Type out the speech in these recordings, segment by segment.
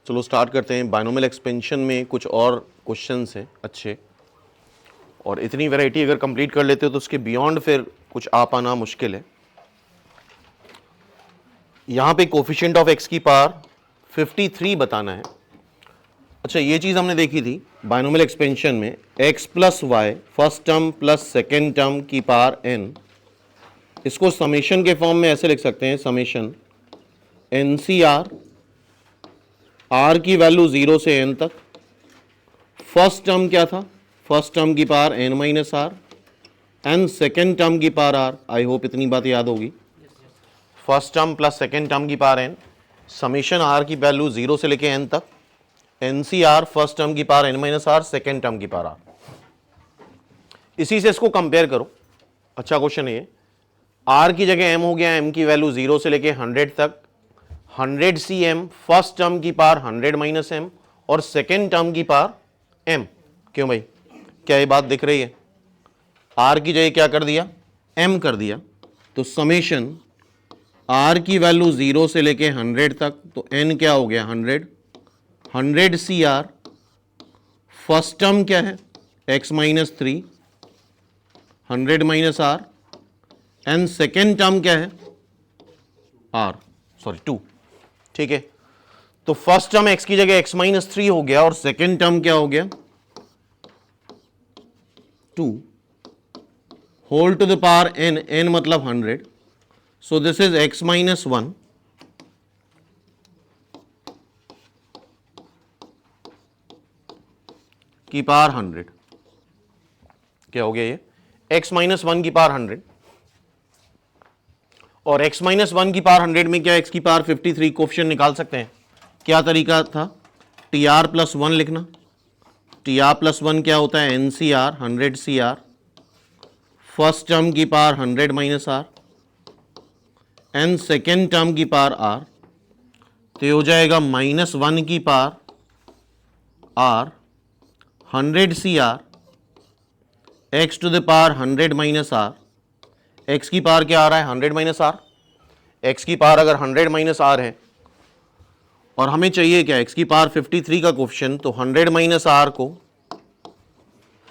चलो स्टार्ट करते हैं। बायनोमियल एक्सपेंशन में कुछ और क्वेश्चंस हैं अच्छे, और इतनी वैरायटी अगर कंप्लीट कर लेते हो तो उसके बियॉन्ड फिर कुछ आ पाना मुश्किल है। यहाँ पे कोफिशिएंट ऑफ एक्स की पावर 53 बताना है। अच्छा, ये चीज़ हमने देखी थी बायनोमियल एक्सपेंशन में, x plus y first term plus second term की पावर n, इसको समेशन के फॉर्म में ऐसे लिख सकते हैं, summation n C r, are की वैल्यू 0 से n तक, फर्स्ट टर्म क्या था, फर्स्ट टर्म की power n minus are, and second term की पावर आर। आई होप इतनी बात याद होगी। First term plus second term की पावर n, समेशन आर की वैल्यू 0 से लेके n तक, N C R first term की power n minus R, second term की पावर आर। इसी से इसको कंपेयर करो। अच्छा क्वेश्चन है ये, आर की जगह m हो गया, m की वैल्यू 0 से लेके 100 तक, 100 सी एम फर्स्ट टर्म की पावर 100 माइनस एम और सेकेंड टर्म की पावर m। क्यों भाई, क्या ये बात दिख रही है? आर की जगह क्या कर दिया, m कर दिया, तो समेशन आर की वैल्यू 0 से लेके 100 तक, तो n क्या हो गया 100, 100 सी आर, फर्स्ट टर्म क्या है x minus 3, 100 minus are, and second term क्या है r, सॉरी 2। ठीक है, तो फर्स्ट टर्म x की जगह x माइनस 3 हो गया और सेकेंड टर्म क्या हो गया 2, whole to the power n, n मतलब 100, so this is x minus 1 की पावर 100। क्या हो गया ये, x माइनस 1 की पावर 100, और x माइनस 1 की पावर 100 में क्या x की पावर 53 कोफिशिएंट निकाल सकते हैं। क्या तरीका था, टी आर प्लस 1 लिखना। टी आर प्लस 1 क्या होता है, N C R 100 C R, first term की power 100 minus are and second term की पावर आर, तो ये हो जाएगा माइनस 1 की power R 100 C R, X to the power 100 minus R, x की पावर क्या आ रहा है 100 माइनस आर, एक्स की पावर अगर 100 माइनस आर है और हमें चाहिए क्या एक्स की पावर 53 का कोफिशिएंट, तो 100 माइनस आर को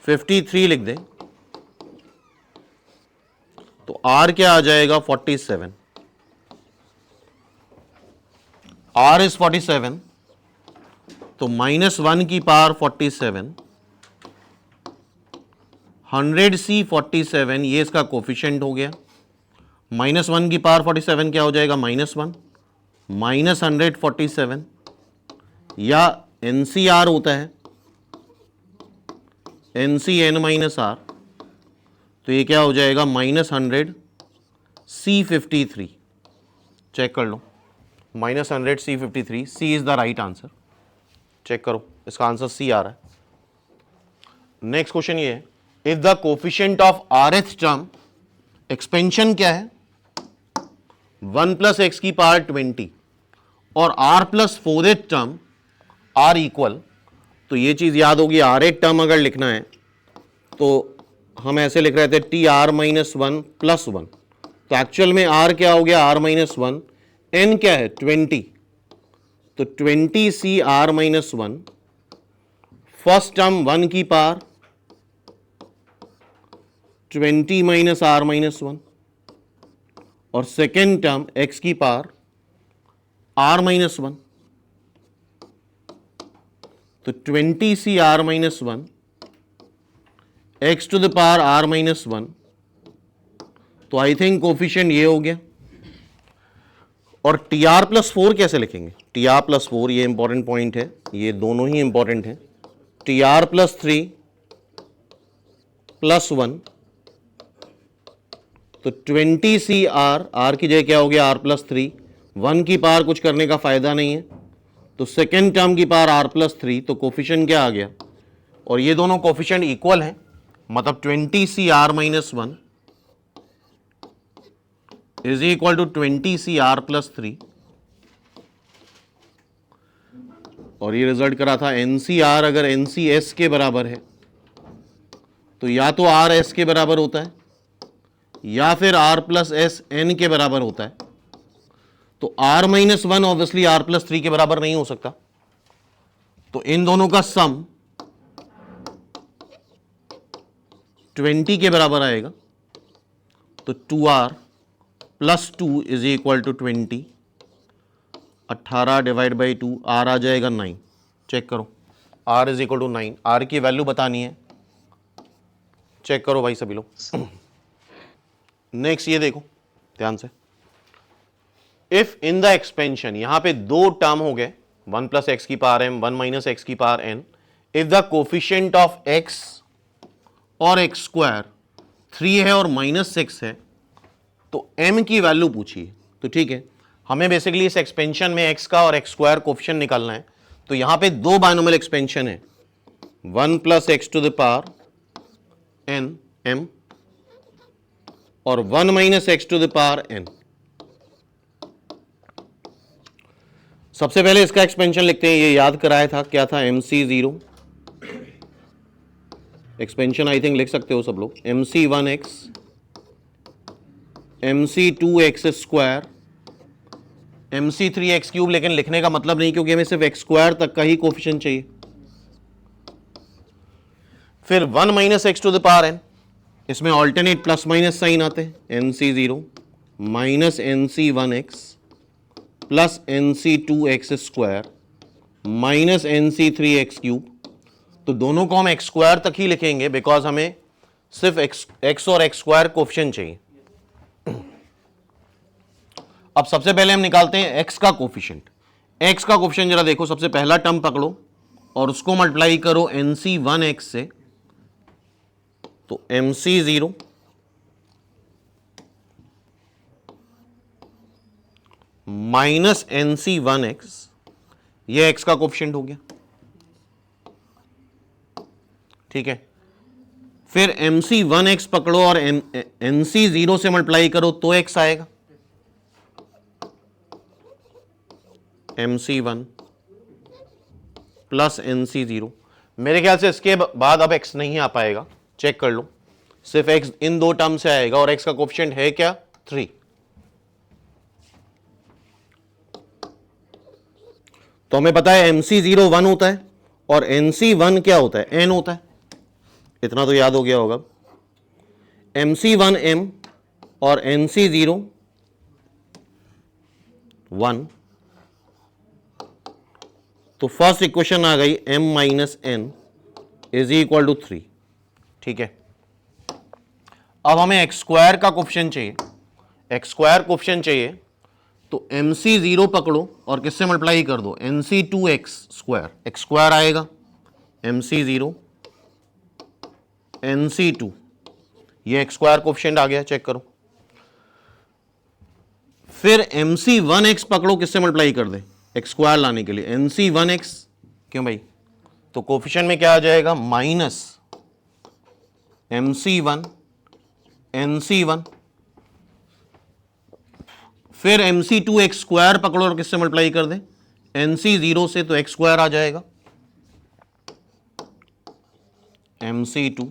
53 लिख दें, तो आर क्या आ जाएगा 47, आर इज 47, तो माइनस 1 की पावर 47, 100 सी 47, ये इसका कोफिशिएंट हो गया। माइनस 1 की पावर 47 क्या हो जाएगा माइनस 1, माइनस 147, या एन सी आर होता है N C n minus r, तो ये क्या हो जाएगा माइनस 100 सी 53। चेक कर लो, minus 100 C 53, C is the right answer. Check करो, इसका आंसर सी आ रहा है। नेक्स्ट क्वेश्चन ये है, if the coefficient of rth term, expansion क्या है 1 प्लस एक्स की पावर 20 और r plus 4th term r equal, तो ये चीज याद होगी, rth टर्म अगर लिखना है तो हम ऐसे लिख रहे थे टी आर माइनस 1 प्लस 1, तो एक्चुअल में r क्या हो गया r माइनस 1, n क्या है 20, तो 20 C are minus 1, first term 1 की पावर 20 माइनस आर माइनस 1 और सेकेंड टर्म x की पावर r माइनस 1, तो 20 C are minus 1 x to the power r minus 1, तो आई थिंक कोफिशिएंट ये हो गया। और टी आर प्लस 4 कैसे लिखेंगे, टी आर प्लस 4, ये इंपॉर्टेंट पॉइंट है, ये दोनों ही इंपॉर्टेंट है। टी आर प्लस 3 प्लस 1, तो 20 सी आर, आर की जगह क्या हो गया आर प्लस 3, 1 की पावर कुछ करने का फायदा नहीं है, तो सेकेंड टर्म की पावर आर प्लस 3, तो कोफिशिएंट क्या आ गया, और ये दोनों कोफिशिएंट इक्वल हैं, मतलब 20 C are minus 1 is equal to 20 C are plus 3, और ये रिजल्ट करा था एन सी आर अगर एन सी एस के बराबर है तो या तो आर एस के बराबर होता है या फिर आर प्लस एस एन के बराबर होता है, तो r minus 1 obviously r plus 3 के बराबर नहीं हो सकता, तो इन दोनों का सम 20 के बराबर आएगा, तो 2r plus 2 is equal to 20, 18 divide by 2, r आ जाएगा 9। चेक करो, r is equal to 9, r की वैल्यू बतानी है, चेक करो भाई सभी लोग। नेक्स्ट ये देखो ध्यान से, इफ इन द एक्सपेंशन, यहां पे दो टर्म हो गए, 1 प्लस एक्स की पावर m, 1 माइनस एक्स की power n, if the coefficient of x और एक्स स्क्वायर 3 है और -6 है, तो m की वैल्यू पूछिए। तो ठीक है, हमें बेसिकली इस एक्सपेंशन में x का और एक्स स्क्वायर कोफिशिएंट निकालना है। तो यहां पे दो बाइनोमियल एक्सपेंशन है, 1 plus x to the power n m और 1 minus x to the power n। सबसे पहले इसका एक्सपेंशन लिखते हैं, ये याद कराया था, क्या था, MC0 एक्सपेंशन, आई थिंक लिख सकते हो सब लोग, MC1x MC2x square MC3x cube, लेकिन लिखने का मतलब नहीं क्योंकि हमें सिर्फ एक्स स्क्वायर तक का ही कोफिशिएंट चाहिए। फिर 1 minus x to the power n, इसमें ऑल्टरनेट प्लस माइनस साइन आते हैं, NC0 minus NC1x plus NC2x square minus NC3x cube. तो दोनों को हम एक्स स्क्वायर तक ही लिखेंगे बिकॉज हमें सिर्फ एक्स और एक्स स्क्वायर कोफिशिएंट चाहिए। अब सबसे पहले हम निकालते हैं एक्स का कोफिशिएंट। एक्स का कोफिशिएंट जरा देखो, सबसे पहला टर्म पकड़ो और उसको मल्टीप्लाई करो NC1x से, तो MC0 माइनस NC1x, ये एक्स का कोफिशिएंट हो गया, ठीक है। फिर MC1x पकड़ो और NC0 से मल्टीप्लाई करो तो x आएगा, MC1 प्लस NC0। मेरे ख्याल से इसके बाद अब x नहीं आ पाएगा, चेक कर लो, सिर्फ x इन दो टर्म से आएगा और x का कोफिशिएंट है क्या, 3। तो हमें पता है MC0 1 होता है और NC1 क्या होता है, n होता है, इतना तो याद हो गया होगा। MC1 m और NC0 1, तो फर्स्ट इक्वेशन आ गई m minus n is equal to 3, ठीक है। अब हमें एक्स स्क्वायर का कोफिशिएंट चाहिए, एक्स स्क्वायर कोफिशिएंट चाहिए, तो MC0 पकड़ो और किससे मल्टीप्लाई कर दो, NC2x स्क्वायर, एक्स स्क्वायर आएगा, MC0 NC2, ये एक्स स्क्वायर कोफिशिएंट आ गया, चेक करो। फिर MC1x पकड़ो, किससे मल्टीप्लाई कर दे, एक्स स्क्वायर लाने के लिए, NC1x, क्यों भाई, तो कोफिशिएंट में क्या आ जाएगा, माइनस MC1 NC1, फिर MC2x स्क्वायर पकड़ो और किससे मल्टीप्लाई कर दे, NC0 से, तो एक्स स्क्वायर आ जाएगा, MC2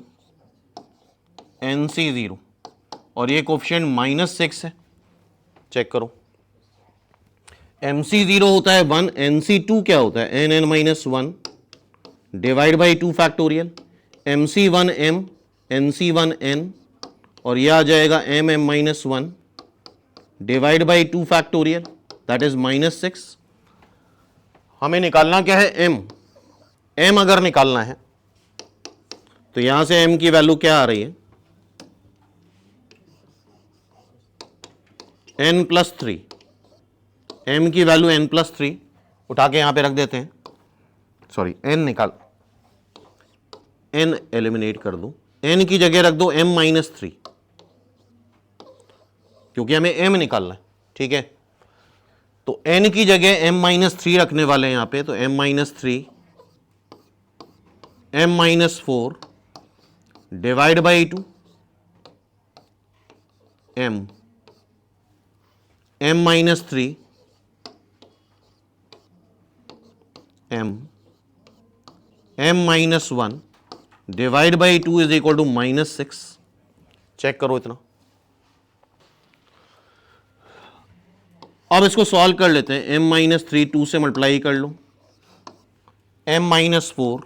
NC0, और ये कोफिशिएंट -6 है, चेक करो। MC0 होता है 1, NC2 क्या होता है, n(n-1) divide by 2 factorial, MC1 m NC1 n, और यह आ जाएगा m(m-1) divide by 2 factorial, that is -6। हमें निकालना क्या है, m अगर निकालना है तो यहां से m की वैल्यू क्या आ रही है, n+3, m की वैल्यू n+3, उठा के यहां पे रख देते हैं, सॉरी n निकाल, n एलिमिनेट कर दो, n की जगह रख दो m-3, क्योंकि हमें m निकालना है, ठीक है। तो n की जगह m-3 रखने वाले हैं यहां पे, तो m-3 m-4 divide by 2 m m-3 m m-1 divide by 2 is equal to -6। Check करो इतना। अब इसको सॉल्व कर लेते हैं, m-3 2 से मल्टीप्लाई कर लो, m-4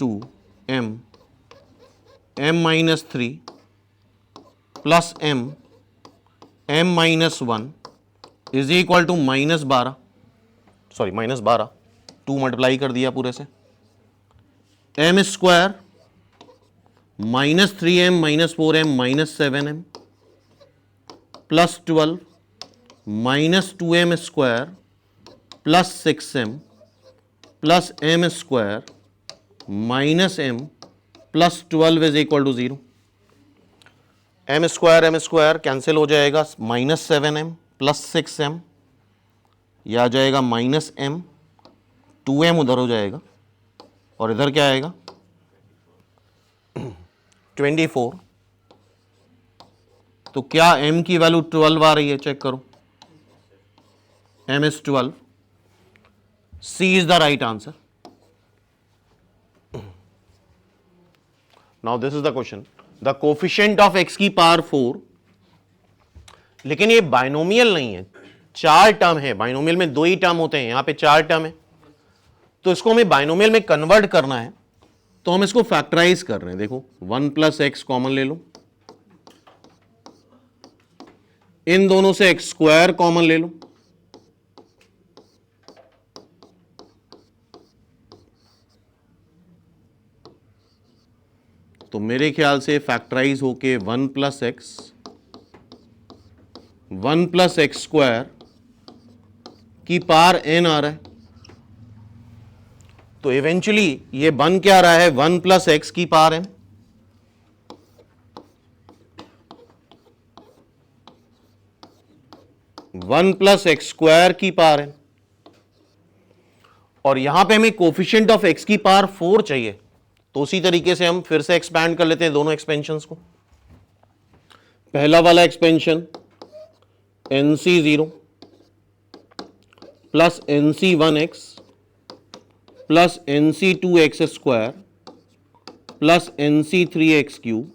to m-3 plus m-1 is equal to -12, sorry -12, 2 multiply कर दिया पूरे से, m square -3m -4m -7m plus 12 -2m square plus 6m plus m square -m plus 12 is equal to 0। m square cancel हो जाएगा, -7m plus 6m, यह आ जाएगा -m, 2m उधर हो जाएगा और इधर क्या आएगा 24। तो क्या m की वैल्यू 12 आ रही है, चेक करो, m is 12, C is the right answer। Now this is the question, the coefficient of x की पावर 4, लेकिन ये बाइनोमियल नहीं है, 4 टर्म है, बाइनोमियल में 2 ही टर्म होते हैं, यहां पे 4 टर्म है, तो इसको हमें बाइनोमियल में कन्वर्ट करना है, तो हम इसको फैक्टराइज कर रहे हैं। देखो 1 प्लस एक्स कॉमन ले लो, इन दोनों से एक्स स्क्वायर कॉमन ले लो, तो मेरे ख्याल से फैक्टराइज होके 1 प्लस एक्स स्क्वायर की पावर n आ रहा है, तो इवेंचुअली ये बन क्या रहा है 1 प्लस एक्स की power n, one plus X square की पावर n, और यहां पे हमें कोफिशिएंट ऑफ x की पावर 4 चाहिए, तो उसी तरीके से हम फिर से एक्सपैंड कर लेते हैं दोनों एक्सपेंशंस को। पहला वाला expansion nc0 plus nc1x plus nc2x square plus nc3x cube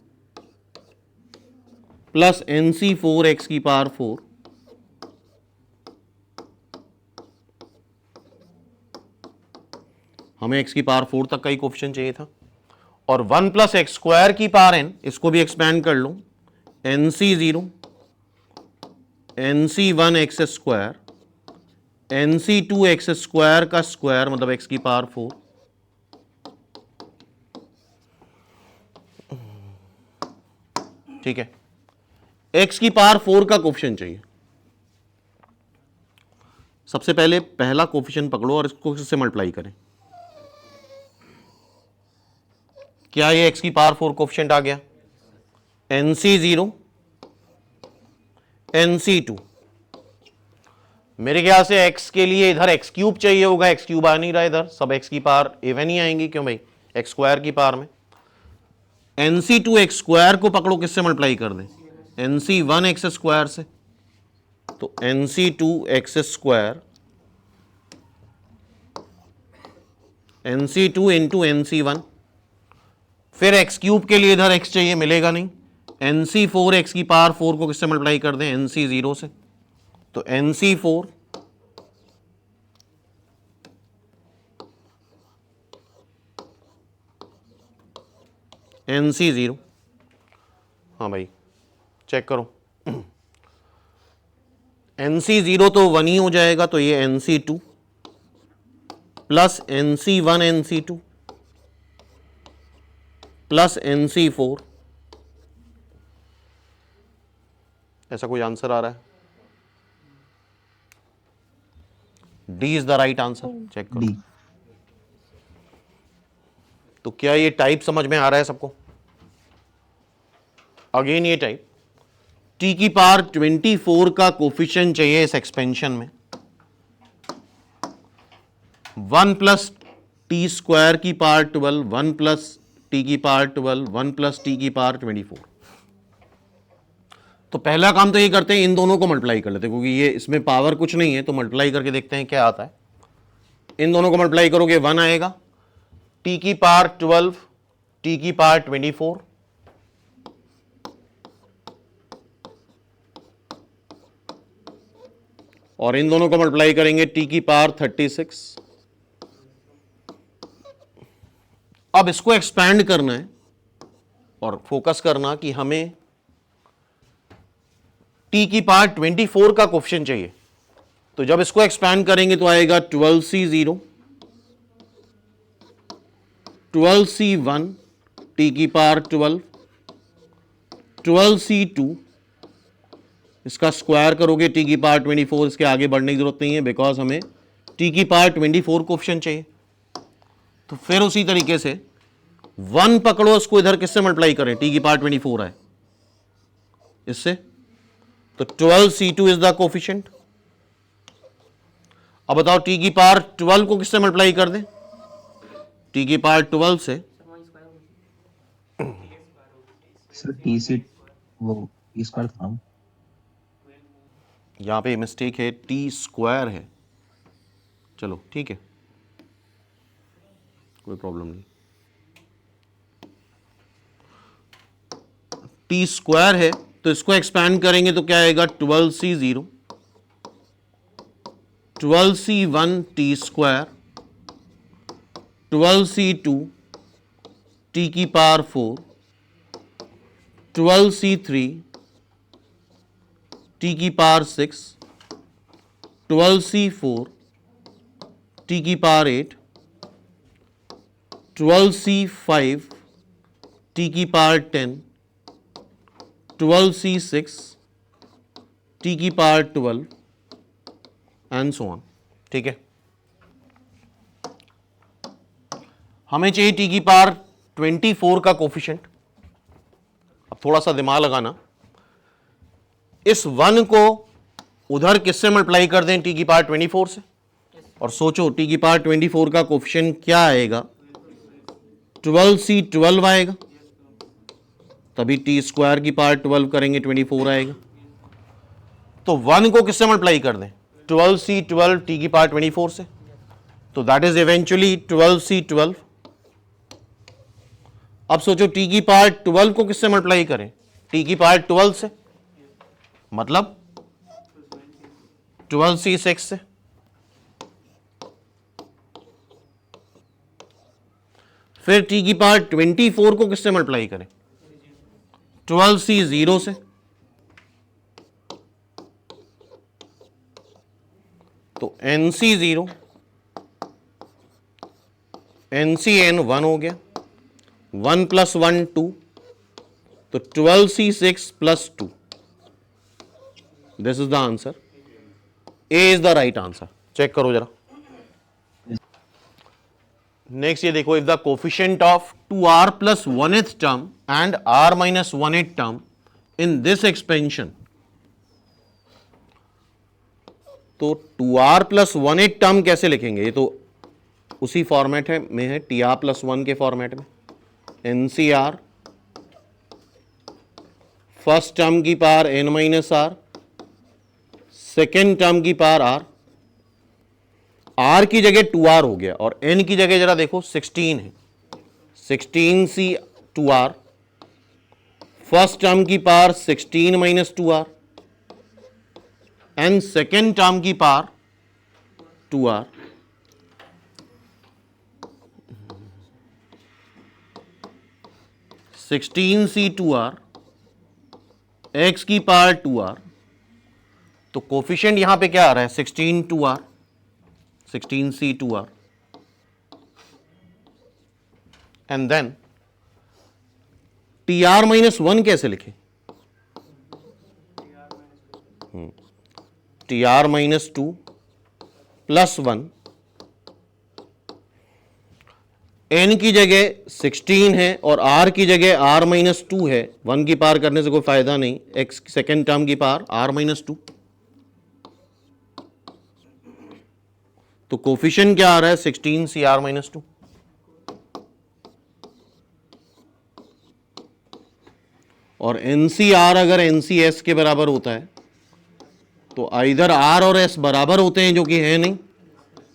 plus nc4x की पावर 4, हमें x की पावर 4 तक का ही कोफिशिएंट चाहिए था, और 1 प्लस एक्स स्क्वायर की पावर n, इसको भी एक्सपैंड कर लो, nc0 nc1x square nc2x square का स्क्वायर मतलब x की पावर 4, ठीक है, x की पावर 4 का कोफिशिएंट चाहिए। सबसे पहले पहला कोफिशिएंट पकड़ो और इसको इससे मल्टीप्लाई करें, क्या ये x की पावर 4 कोफिशिएंट आ गया, nc0 nc2, मेरे ख्याल से x के लिए इधर x क्यूब चाहिए होगा, x क्यूब आ नहीं रहा इधर, सब x की पावर इवन ही आएंगी, क्यों भाई x स्क्वायर की पावर में, nc2 x स्क्वायर को पकड़ो, किससे मल्टीप्लाई कर दें, nc1x स्क्वायर से, तो nc2x square nc2 into nc1, फिर x क्यूब के लिए इधर x चाहिए, मिलेगा नहीं, nc4x की पावर 4 को किससे मल्टीप्लाई कर दें, nc0 से, तो nc4 nc0, हाँ भाई चेक करो, nc0 तो 1 ही हो जाएगा, तो ये nc2 plus nc1 nc2 plus nc4, ऐसा कोई आंसर आ रहा है, D is the right answer, check करो। तो क्या ये टाइप समझ में आ रहा है सबको? अगेन ये टाइप t की पावर 24 का कोफिशिएंट चाहिए इस एक्सपेंशन में, 1 प्लस टी स्क्वायर की पावर 12, 1 प्लस टी की पावर 12, 1 प्लस टी की पावर 24। तो पहला काम तो ये करते हैं, इन दोनों को मल्टीप्लाई कर लेते हैं, क्योंकि ये इसमें पावर कुछ नहीं है, तो मल्टीप्लाई करके देखते हैं क्या आता है। इन दोनों को मल्टीप्लाई करोगे 1 आएगा, टी की पावर 12, टी की पावर 24 और इन दोनों को मल्टीप्लाई करेंगे टी की पावर 36। अब इसको एक्सपैंड करना है और फोकस करना कि हमें टी की पावर 24 का कोफिशिएंट चाहिए। तो जब इसको एक्सपैंड करेंगे तो आएगा 12c0, 12c1 टी की पावर 12, 12c2, इसका स्क्वायर करोगे टी की पावर 24। इसके आगे बढ़ने की जरूरत नहीं है बिकॉज हमें टी की पावर 24 कोफिशिएंट चाहिए। तो फिर उसी तरीके से 1 पकड़ो, इसको इधर किससे मल्टीप्लाई करें, टी की पावर 24 है इससे, तो 12c2 इज द कोफिशिएंट। अब बताओ टी की पावर 12 को किससे मल्टीप्लाई कर दें, टी की पावर 12 से, सर टी से वो टी स्क्वायर था, यहां पे मिस्टेक है, टी स्क्वायर है। चलो ठीक है, कोई प्रॉब्लम नहीं। टी स्क्वायर है तो इसको एक्सपैंड करेंगे तो क्या आएगा, 12c0, 12c1 T square, 12c2 T की पावर 4, 12c3 टी की पावर 6, 12c4 टी की पावर 8, 12c5 टी की पावर 10, 12c6 टी की पावर 12 एंड सो ऑन। ठीक है, हमें चाहिए टी की पावर 24 का कोफिशिएंट। अब थोड़ा सा दिमाग लगाना, इस 1 को उधर किससे मल्टीप्लाई कर दें, टी की पावर 24 से, और सोचो टी की पावर 24 का कोफिशिएंट क्या आएगा, 12c12 आएगा, तभी टी स्क्वायर की पावर 12 करेंगे 24 आएगा। तो 1 को किससे मल्टीप्लाई कर दें, 12c12 टी की पावर 24 से, तो दैट इज इवेंचुअली 12c12। अब सोचो टी की पावर 12 को किससे मल्टीप्लाई करें, टी की पावर 12 से, मतलब 12c6 से। फिर टी की पावर 24 को किससे मल्टीप्लाई करें, 12c0 से, तो nc0, ncn 1 हो गया, 1 + 1 2, तो 12c6 + 2, this is the answer, A is the right answer. Check करो जरा। नेक्स्ट ये देखो, if the coefficient of 2r + 1th term and r - 1th term in this expansion, तो 2r + 1th टर्म कैसे लिखेंगे, ये तो उसी फॉर्मेट है में है, tr + 1 के फॉर्मेट में, ncr फर्स्ट टर्म की power n - r, second term की पावर r, r की जगह 2r हो गया और n की जगह जरा देखो 16 है, 16c 2r, फर्स्ट टर्म की power 16 - 2r and second term की power 2r, sixteen C 2r x की पावर 2r। तो कोफिशिएंट यहां पे क्या आ रहा है, 16 2r, 16c 2r, and then tr - 1 कैसे लिखें, tr - 2 + 1, n की जगह 16 है और r की जगह r - 2 है, 1 की पार करने से कोई फायदा नहीं, x सेकेंड टर्म की पार r - 2, तो कोफिशिएंट क्या आ रहा है, 16cr - 2। और NCR अगर NCS के बराबर होता है तो इधर R और S बराबर होते हैं, जो कि है नहीं,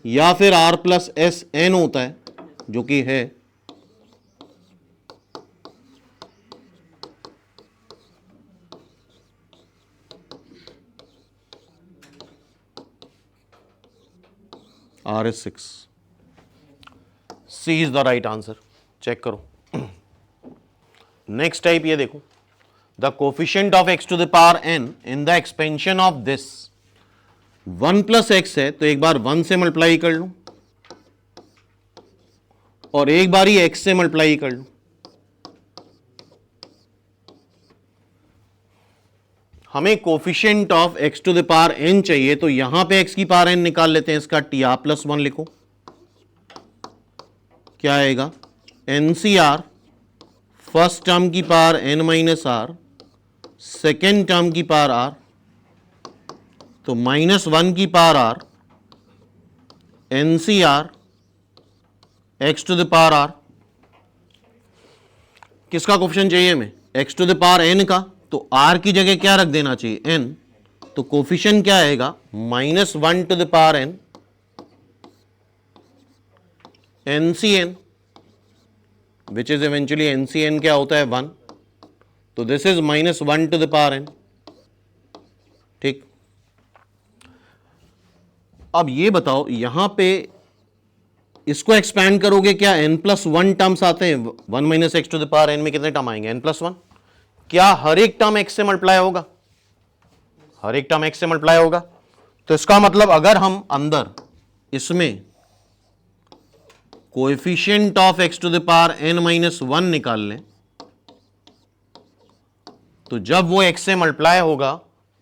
या फिर R + S N होता है, जो कि है। R is 6. C is the right answer. Check करो. नेक्स्ट टाइप ये देखो, the coefficient of x to the power n in the expansion of this 1 plus x है, तो एक बार 1 से मल्टीप्लाई कर लूं और एक बार ही x से मल्टीप्लाई कर लूं. हमें coefficient of x to the power n चाहिए, तो यहां पे x की पावर n निकाल लेते हैं. इसका टी आर प्लस 1 लिखो. क्या आएगा? NCR फर्स्ट टर्म की power n minus R, second term की पावर r, तो -1 की power r, NCR x to the power r. किसका कोफिशिएंट चाहिए हमें? x to the power n का. तो r की जगह क्या रख देना चाहिए? n. तो कोफिशिएंट क्या आएगा? -1 to the power n NCN, which is eventually NCN क्या होता है? 1. तो this is -1 to the power n. ठीक. अब ये बताओ, यहां पे इसको एक्सपैंड करोगे क्या n+1 टर्म्स आते हैं? 1 - x to the power n में कितने टर्म आएंगे? n+1. क्या हर एक टर्म x से मल्टीप्लाई होगा? हर एक टर्म x से मल्टीप्लाई होगा. तो इसका मतलब अगर हम अंदर इसमें coefficient of x to the power n-1 निकाल लें, तो जब वो x से मल्टीप्लाई होगा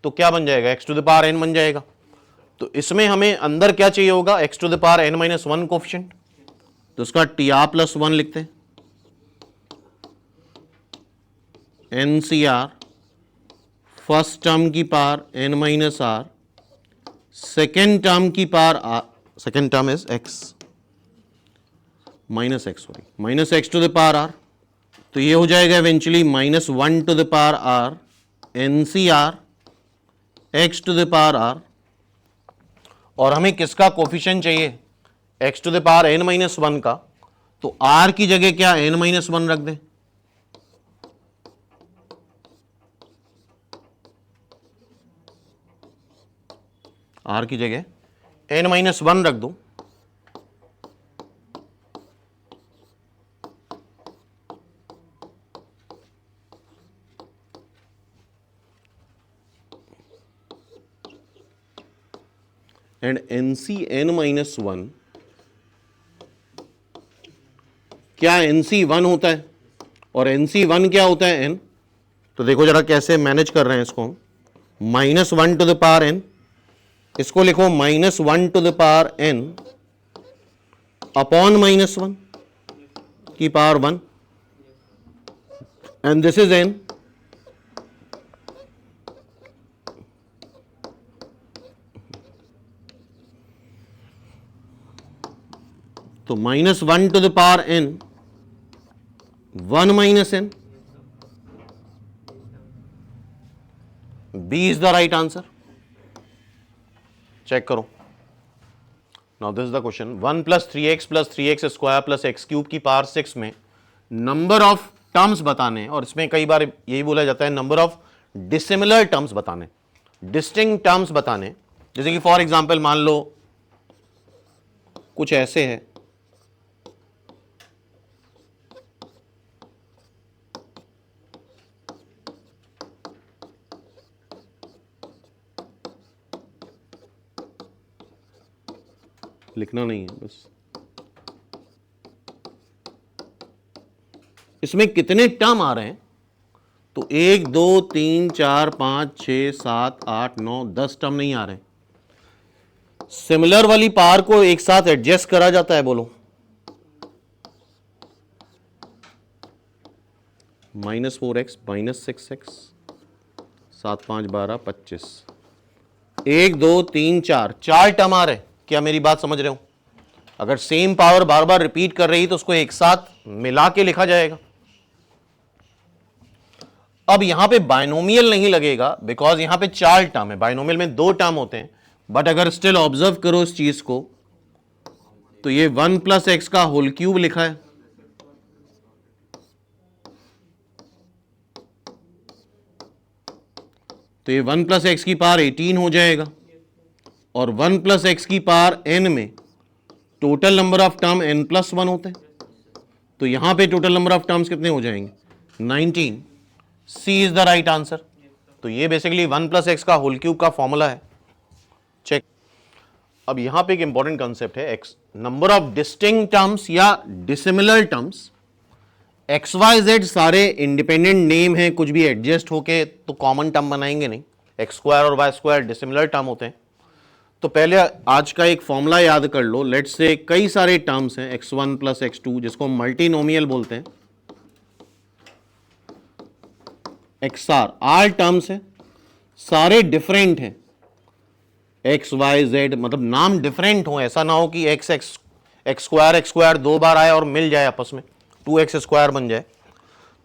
तो क्या बन जाएगा? x to the power n बन जाएगा. तो इसमें हमें अंदर क्या चाहिए होगा? x to the power n-1 coefficient. तो उसका TR+1 लिखते हैं. NCR फर्स्ट टर्म की पावर n-r, सेकेंड टर्म की power r, second term is x, -x to the power r. तो ये हो जाएगा eventually -1 to the power r NCR x to the power r. और हमें किसका कोफिशिएंट चाहिए? x to the power n-1 का. तो r की जगह क्या n-1 रख दें. r की जगह n-1 रख दो. एंड NCN-1, क्या NC1 होता है और NC1 क्या होता है? n. तो देखो जरा कैसे मैनेज कर रहे हैं इसको. -1 टू द पावर n, इसको लिखो -1 to the power n upon -1 की power 1, and this is n. तो -1 to the power n 1 - n. B is the right answer. Check करो. Now this is the question. 1 + 3x + 3x² + x³ की power 6 में number of terms बताने, और इसमें कई बार यही बोला जाता है नंबर ऑफ डिसिमिलर टर्म्स बताने, डिस्टिंक्ट टर्म्स बताने. जैसे कि फॉर एग्जांपल मान लो कुछ ऐसे है, लिखना नहीं है बस. इसमें कितने टर्म आ रहे हैं? तो 1 2 3 4 5 6 7 8 9 10 टर्म नहीं आ रहे. सिमिलर वाली पावर को एक साथ एडजस्ट करा जाता है. बोलो. -4x -6x 7 5 12 25. 1 2 3 4 टर्म आ रहे. क्या मेरी बात समझ रहे हो? अगर सेम पावर बार बार रिपीट कर रही तो उसको एक साथ मिला के लिखा जाएगा. अब यहां पे बायनोमियल नहीं लगेगा बिकॉज यहां पे 4 टर्म है. बायनोमियल में 2 टर्म होते हैं. बट अगर स्टिल ऑब्जर्व करो इस चीज को, तो ये 1 + x का होल क्यूब लिखा है. तो ये 1 + x की पावर 18 हो जाएगा. और 1 + x की पावर n में total number of term n+1 होते हैं, तो यहां पे टोटल नंबर ऑफ टर्म्स कितने हो जाएंगे? 19। C is the right answer. तो ये बेसिकली 1 + x का होल क्यूब का फॉर्मूला है। चेक। अब यहां पे एक इंपॉर्टेंट कंसेप्ट है, X number of distinct terms या dissimilar terms. X Y Z सारे इंडिपेंडेंट नेम है, कुछ भी एडजस्ट होके तो कॉमन टर्म बनाएंगे नहीं। x² और y² डिसिमिलर टर्म होते हैं। तो पहले आज का एक फॉर्मूला याद कर लो। लेट्स से कई सारे टर्म्स हैं, x1 + x2 जिसको हम मल्टीनोमियल बोलते हैं, xr आर टर्म्स हैं, सारे डिफरेंट हैं। x y z मतलब नाम डिफरेंट हो, ऐसा ना हो कि x² दो बार आए और मिल जाए आपस में, 2x² बन जाए।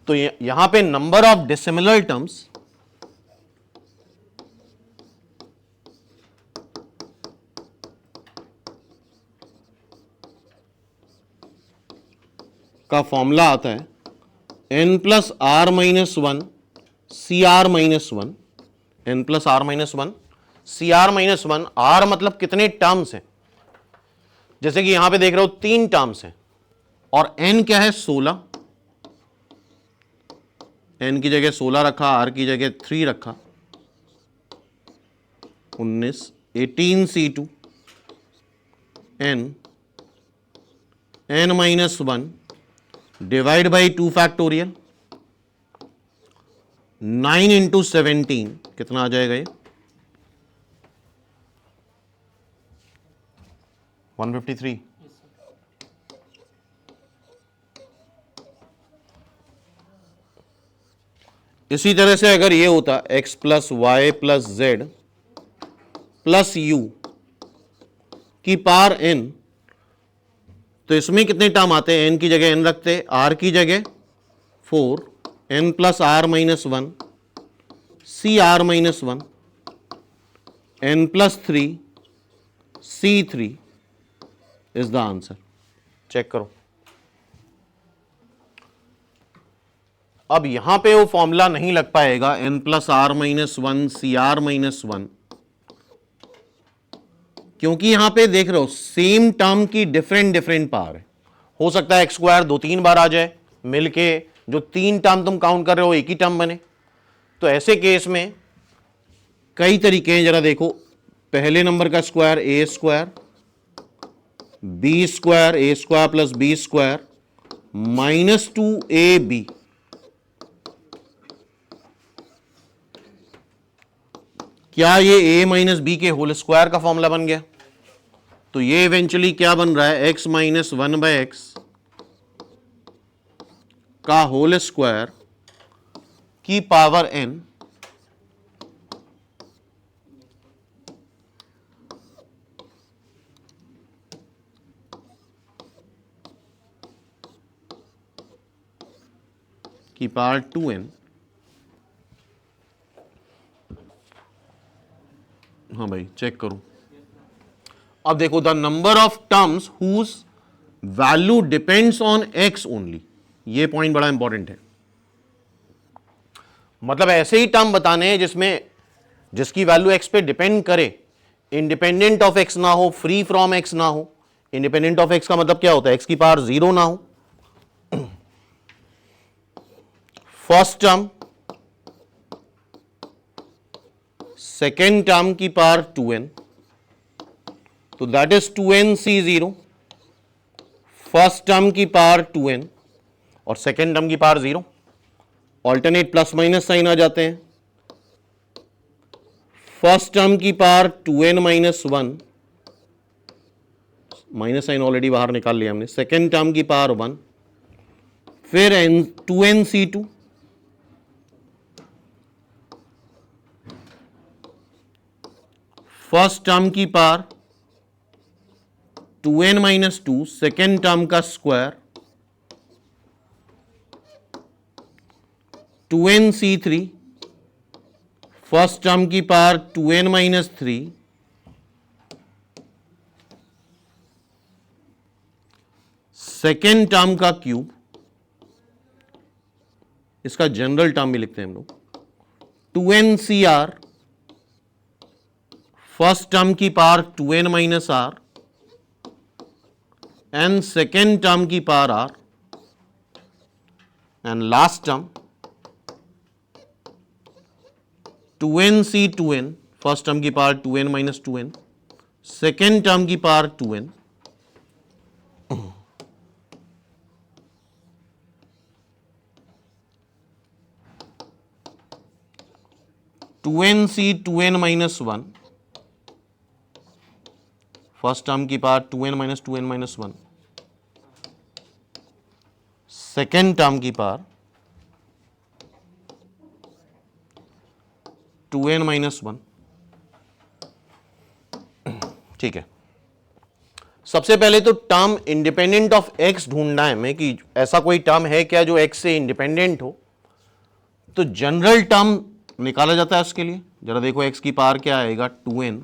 तो यहां पे नंबर ऑफ डिसिमिलर टर्म्स का फॉर्मूला आता है n + r - 1 cr - 1, n + r - 1 cr - 1। r मतलब कितने टर्म्स हैं, जैसे कि यहां पे देख रहे हो 3 टर्म्स हैं, और n क्या है? 16। n की जगह 16 रखा, r की जगह 3 रखा, 19 18c2 n n-1 divide by 2 factorial 9 × 17 कितना आ जाएगा ये? 153। इसी तरह से अगर ये होता x + y + z + u की पावर n, तो इसमें कितने टर्म आते हैं? n की जगह n रखते, r की जगह 4, n + r - 1 cr - 1 n + 3 c3 is the answer. Check करो। अब यहां पे वो फॉर्मूला नहीं लग पाएगा n + r - 1 cr - 1, क्योंकि यहां पे देख रहे हो सेम टर्म की डिफरेंट पावर है। हो सकता है x² 2-3 बार आ जाए मिलके, जो 3 टर्म तुम काउंट कर रहे हो एक ही टर्म बने। तो ऐसे केस में कई तरीके हैं, जरा देखो। पहले नंबर का square a² b² a² + b² -2ab, क्या ये a - b के होल स्क्वायर का फॉर्मूला बन गया? तो ये इवेंचुअली क्या बन रहा है? x - 1/x का होल स्क्वायर की पावर n की पावर 2n। हाँ भाई चेक करो। अब देखो, the number of terms whose value depends on x only, ये पॉइंट बड़ा इंपॉर्टेंट है। मतलब ऐसे ही टर्म बताने हैं जिसकी वैल्यू x पे डिपेंड करे, इंडिपेंडेंट ऑफ x ना हो, फ्री फ्रॉम x ना हो। इंडिपेंडेंट ऑफ x का मतलब क्या होता है? x की पावर 0 ना हो। फर्स्ट टर्म, सेकेंड टर्म की पावर 2n, तो that is 2nc0। First term की पावर 2n और सेकेंड टर्म की power 0, alternate plus minus sign आ जाते हैं। फर्स्ट टर्म की power 2n - 1, minus sign already बाहर निकाल लिया हमने। सेकेंड टर्म की पावर 1, फिर 2nc2, फर्स्ट टर्म की पावर 2n - 2, सेकेंड टर्म का स्क्वायर 2nc3, फर्स्ट टर्म की पावर 2n - 3, सेकेंड टर्म का क्यूब, इसका जनरल टर्म भी लिखते हैं हम लोग, 2ncr, फर्स्ट टर्म की power 2n - r, n second term की power r and last term 2nc 2n, first term की power 2n minus 2n, second term की power 2n, two N C 2n minus 1, first term की power 2n minus 2n minus 1, second term की power 2n minus 1। ठीक है, सबसे पहले तो term independent of x ढूंढना है हमें कि ऐसा कोई टर्म है क्या जो x से इंडिपेंडेंट हो। तो जनरल टर्म निकाला जाता है उसके लिए। जरा देखो x की पावर क्या आएगा, 2n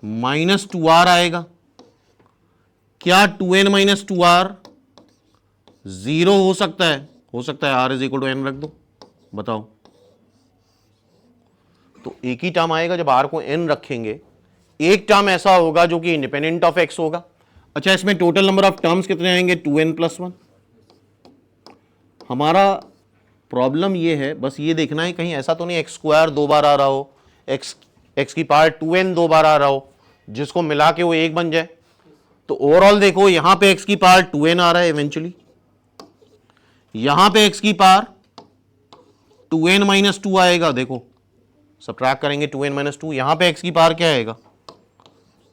माइनस 2r आएगा। क्या 2n माइनस 2r 0 हो सकता है? हो सकता है। r is equal to n रख दो, बताओ। तो एक ही टर्म आएगा जब r को n रखेंगे, एक टर्म ऐसा होगा जो कि इंडिपेंडेंट ऑफ x होगा। अच्छा, इसमें टोटल नंबर ऑफ टर्म्स कितने आएंगे? 2n plus 1। हमारा प्रॉब्लम ये है, बस ये देखना है कहीं ऐसा तो नहीं x स्क्वायर 2 बार आ रहा हो, x की पावर 2n 2 बार आ रहा हो, जिसको मिला के वो 1 बन जाए। तो ओवरऑल देखो, यहां पे x की पावर 2n आ रहा है इवेंचुअली, यहां पे x की पावर 2n माइनस 2 आएगा। देखो सबट्रैक्ट करेंगे 2n माइनस 2, यहां पे x की पावर क्या आएगा?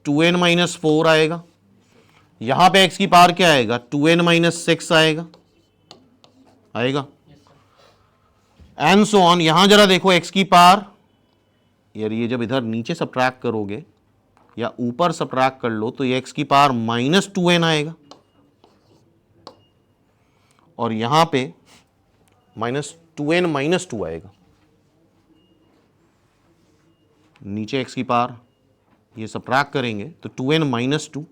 2n माइनस 4 आएगा। यहां पे x की पावर क्या आएगा? 2n माइनस 6 आएगा, एंड सो ऑन। यहां जरा देखो x की पावर, यार ये जब इधर नीचे सबट्रैक्ट करोगे या ऊपर सबट्रैक्ट कर लो तो ये x की पावर माइनस 2n आएगा, और यहां पे माइनस 2n माइनस 2 आएगा। नीचे x की पावर ये सबट्रैक्ट करेंगे तो 2n माइनस 2,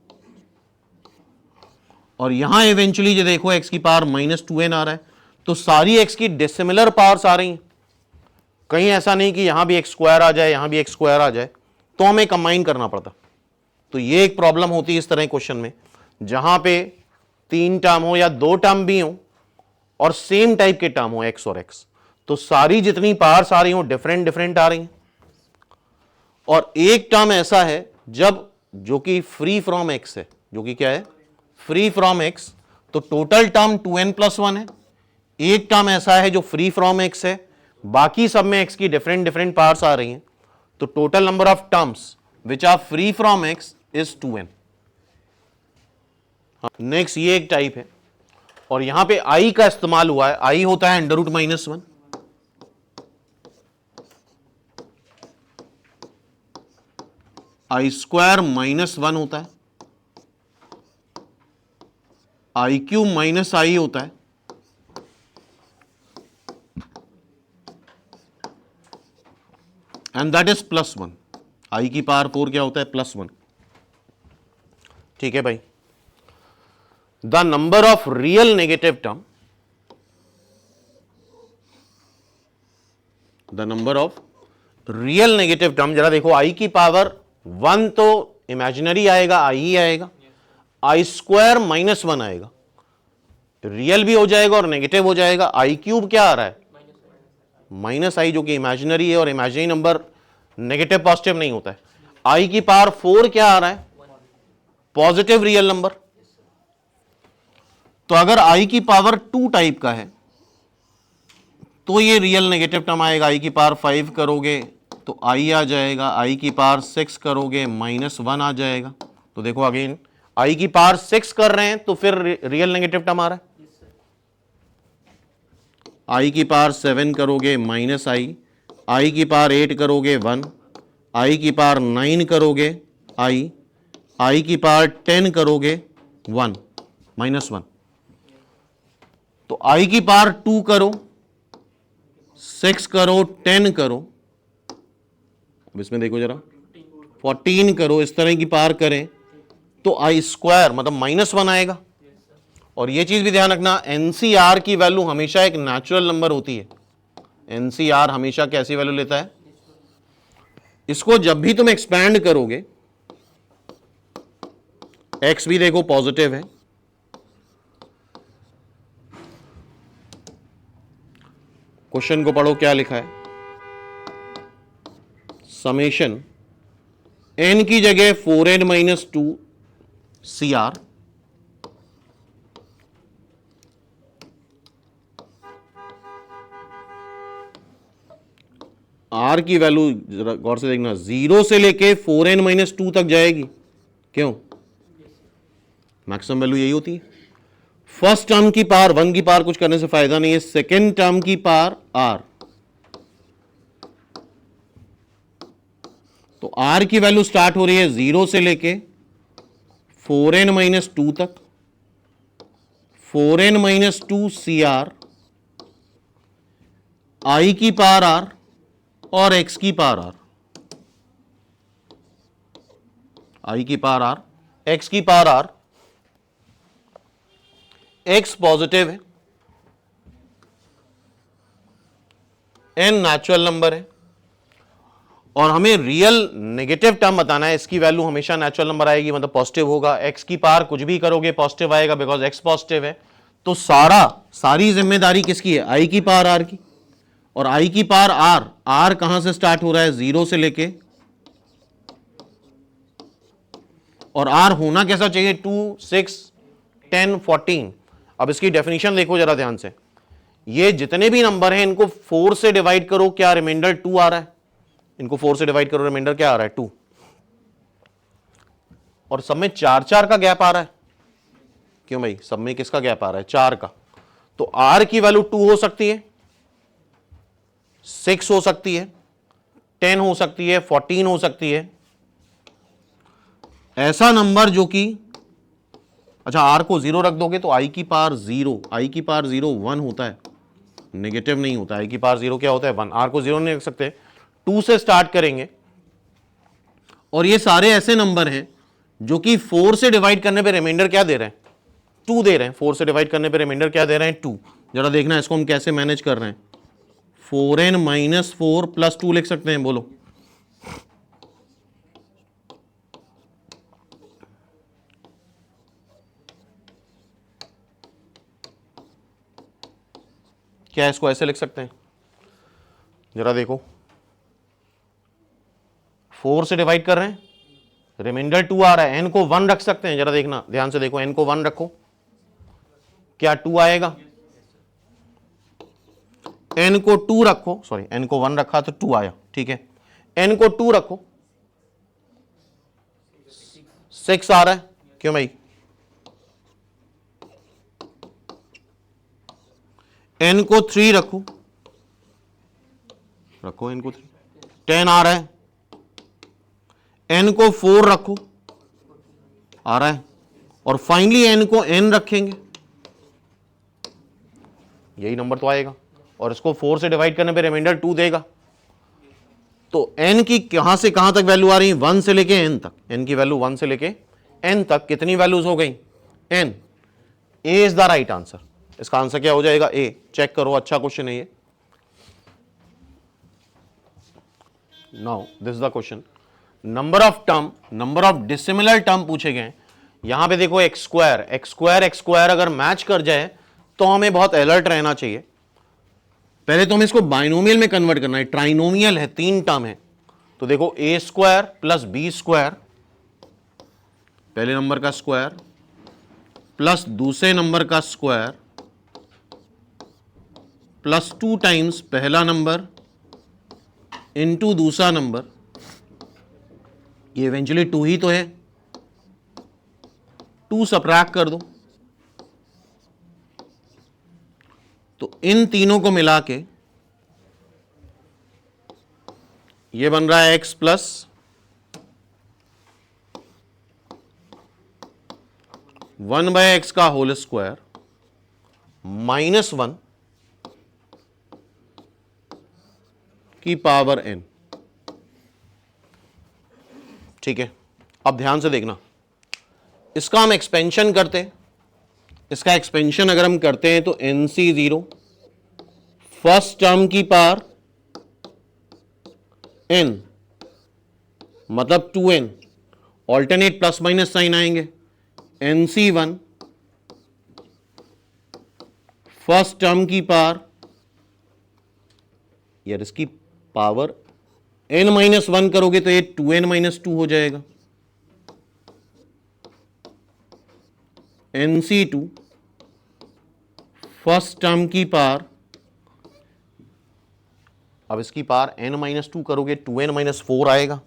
और यहां इवेंचुअली जो देखो x की पावर माइनस 2n आ रहा है। तो सारी x की डिसिमिलर पावर्स आ रही हैं, कहीं ऐसा नहीं कि यहां भी x स्क्वायर आ जाए, यहां भी x स्क्वायर आ जाए, तो हमें कंबाइन करना पड़ता। तो ये एक प्रॉब्लम होती है इस तरह क्वेश्चन में, जहां पे 3 टर्म हो या 2 टर्म भी हो और सेम टाइप के टर्म हो x और x, तो सारी जितनी पावर्स आ रही हो डिफरेंट डिफरेंट आ रही हैं। और एक टर्म ऐसा है जब जो कि फ्री फ्रॉम x है, जो कि क्या है? फ्री फ्रॉम x, तो टोटल टर्म 2n प्लस 1 है। एक टर्म ऐसा है जो फ्री फ्रॉम x है, बाकी सब में x की डिफरेंट डिफरेंट पार्ट्स आ रही हैं, तो total number of terms which are free from x is 2n। Next ये एक टाइप है, और यहां पे i का इस्तेमाल हुआ है। i होता है under root minus 1, i square minus 1 होता है, i क्यूब माइनस i होता है, and that is plus 1। i की पावर 4 क्या होता है? प्लस 1। ठीक है भाई। The number of real negative term, the number of real negative term, जरा देखो i की पावर 1 तो इमेजिनरी आएगा, i ही आएगा, i स्क्वायर माइनस 1 आएगा, रियल भी हो जाएगा और नेगेटिव हो जाएगा। i क्यूब क्या आ रहा है? माइनस i, जो कि इमेजिनरी है, और इमेजिनरी नंबर नेगेटिव पॉजिटिव नहीं होता है। i की पावर 4 क्या आ रहा है? Positive real number. तो अगर i की पावर 2 टाइप का है तो ये रियल नेगेटिव टर्म आएगा। i की पावर 5 करोगे तो i आ जाएगा, i की पावर 6 करोगे माइनस 1 आ जाएगा। तो देखो अगेन, i की पावर 6 कर रहे हैं तो फिर रियल नेगेटिव टर्म आ रहा है। i की पावर 7 करोगे माइनस i की पावर 8 करोगे 1, i की पावर 9 करोगे i की पावर 10 करोगे 1 माइनस 1। तो i की पावर 2 करो, 6 करो, 10 करो, अब इसमें देखो जरा 14 करो, इस तरह की पावर करें तो i स्क्वायर मतलब माइनस 1 आएगा। और यह चीज भी ध्यान रखना, एनसीआर की वैल्यू हमेशा एक नेचुरल नंबर होती है। एनसीआर हमेशा कैसी वैल्यू लेता है? इसको जब भी तुम एक्सपैंड करोगे एक्स भी देखो पॉजिटिव है, क्वेश्चन को पढ़ो क्या लिखा है, समेशन n की जगह 4n माइनस 2 CR R की वैल्यू जरा गौर से देखना, 0 से लेके 4n माइनस 2 तक जाएगी, क्यों? मैक्सिमम वैल्यू यही होती है। फर्स्ट टर्म की पावर 1 की पावर कुछ करने से फायदा नहीं है, सेकेंड टर्म की पावर R, तो R की वैल्यू स्टार्ट हो रही है 0 से लेके 4n माइनस 2 तक, 4n माइनस 2 CR, I की पावर R और X की पावर R, I की पावर R, X की पावर R। X पॉजिटिव है, N नेचुरल नंबर है, और हमें रियल नेगेटिव टर्म बताना है, इसकी वैल्यू हमेशा नेचुरल नंबर आएगी, मतलब पॉजिटिव होगा। X की पावर कुछ भी करोगे पॉजिटिव आएगा, बिकॉज X पॉजिटिव है। तो सारी जिम्मेदारी किसकी है? I की पावर R की, और I की पावर R कहां से स्टार्ट हो रहा है? 0 से लेके, और R होना कैसा चाहिए? 2, 6, 10, 14। अब इसकी डेफिनेशन देखो जरा ध्यान से, ये जितने भी नंबर हैं इनको 4 से डिवाइड करो, क्या रिमाइंडर 2 आ रहा है? इनको 4 से डिवाइड करो, रिमाइंडर क्या आ रहा है? 2। और सब में 4-4 का गैप आ रहा है, क्यों भाई? सब में किसका गैप आ रहा है? 4 का। तो R की वैल्यू 2 हो सकती है, 6 हो सकती है, 10 हो सकती है, 14 हो सकती है। ऐसा नंबर जो कि, अच्छा R को 0 रख दोगे तो I की पावर 0, I की पावर 0 1 होता है, नेगेटिव नहीं होता। I की पावर 0 क्या होता है? 1। R को 0 नहीं रख सकते, 2 से स्टार्ट करेंगे। और ये सारे ऐसे नंबर हैं जो कि 4 से डिवाइड करने पे रिमाइंडर क्या दे रहे हैं? 2 दे रहे हैं। 4 से डिवाइड करने पे रिमाइंडर क्या दे रहे हैं? 2। जरा देखना इसको हम कैसे मैनेज कर रहे हैं। 4n माइनस 4 प्लस 2 लिख सकते हैं, बोलो। क्या इसको ऐसे लिख सकते हैं? जरा देखो, 4 से डिवाइड कर रहे हैं, रिमाइंडर 2 आ रहा है, n को 1 रख सकते हैं। जरा देखना ध्यान से देखो, n को 1 रखो, क्या 2 आएगा? n को 2 रखो, सॉरी n को 1 रखा तो 2 आया, ठीक है। n को 2 रखो, 6 आ रहा है, क्यों भाई? n को 3 रखो, n को 3, 10 आ रहा है। n को 4 रखो, आ रहा है। और फाइनली n को n रखेंगे, यही नंबर तो आएगा। और इसको 4 से डिवाइड करने पे रिमाइंडर 2 देगा। तो n की कहां से कहां तक वैल्यू आ रही है? 1 से लेके n तक। n की वैल्यू 1 से लेके n तक कितनी वैल्यूज हो गई? n। a is the right answer. इसका आंसर क्या हो जाएगा? a। चेक करो, अच्छा क्वेश्चन है ये। Now this is the question. Number of term, number of dissimilar term पूछे गए। यहां पे देखो एक्स स्क्वायर अगर मैच कर जाए तो हमें बहुत अलर्ट रहना चाहिए। पहले तो हमें इसको बाइनोमियल में कन्वर्ट करना है, ट्राइनोमियल है, 3 टर्म है। तो देखो ए स्क्वायर प्लस बी स्क्वायर, पहले नंबर का स्क्वायर प्लस दूसरे नंबर का स्क्वायर प्लस 2 टाइम्स पहला नंबर इनटू दूसरा नंबर, ये इवेंचुअली 2 ही तो है, 2 सब्ट्रैक्ट कर दो। तो इन तीनों को मिला के ये बन रहा है x प्लस 1/x का होल स्क्वायर -1 की पावर n। ठीक है, अब ध्यान से देखना, इसका हम एक्सपेंशन करते हैं। इसका एक्सपेंशन अगर हम करते हैं तो NC0 फर्स्ट टर्म की पावर n मतलब 2n, alternate plus minus sign आएंगे, NC1 फर्स्ट टर्म की पावर, यार इसकी पावर n-1 करोगे तो ये 2n-2 हो जाएगा। NC2 फर्स्ट टर्म की पावर, अब इसकी पावर n-2 करोगे 2n-4 आएगा।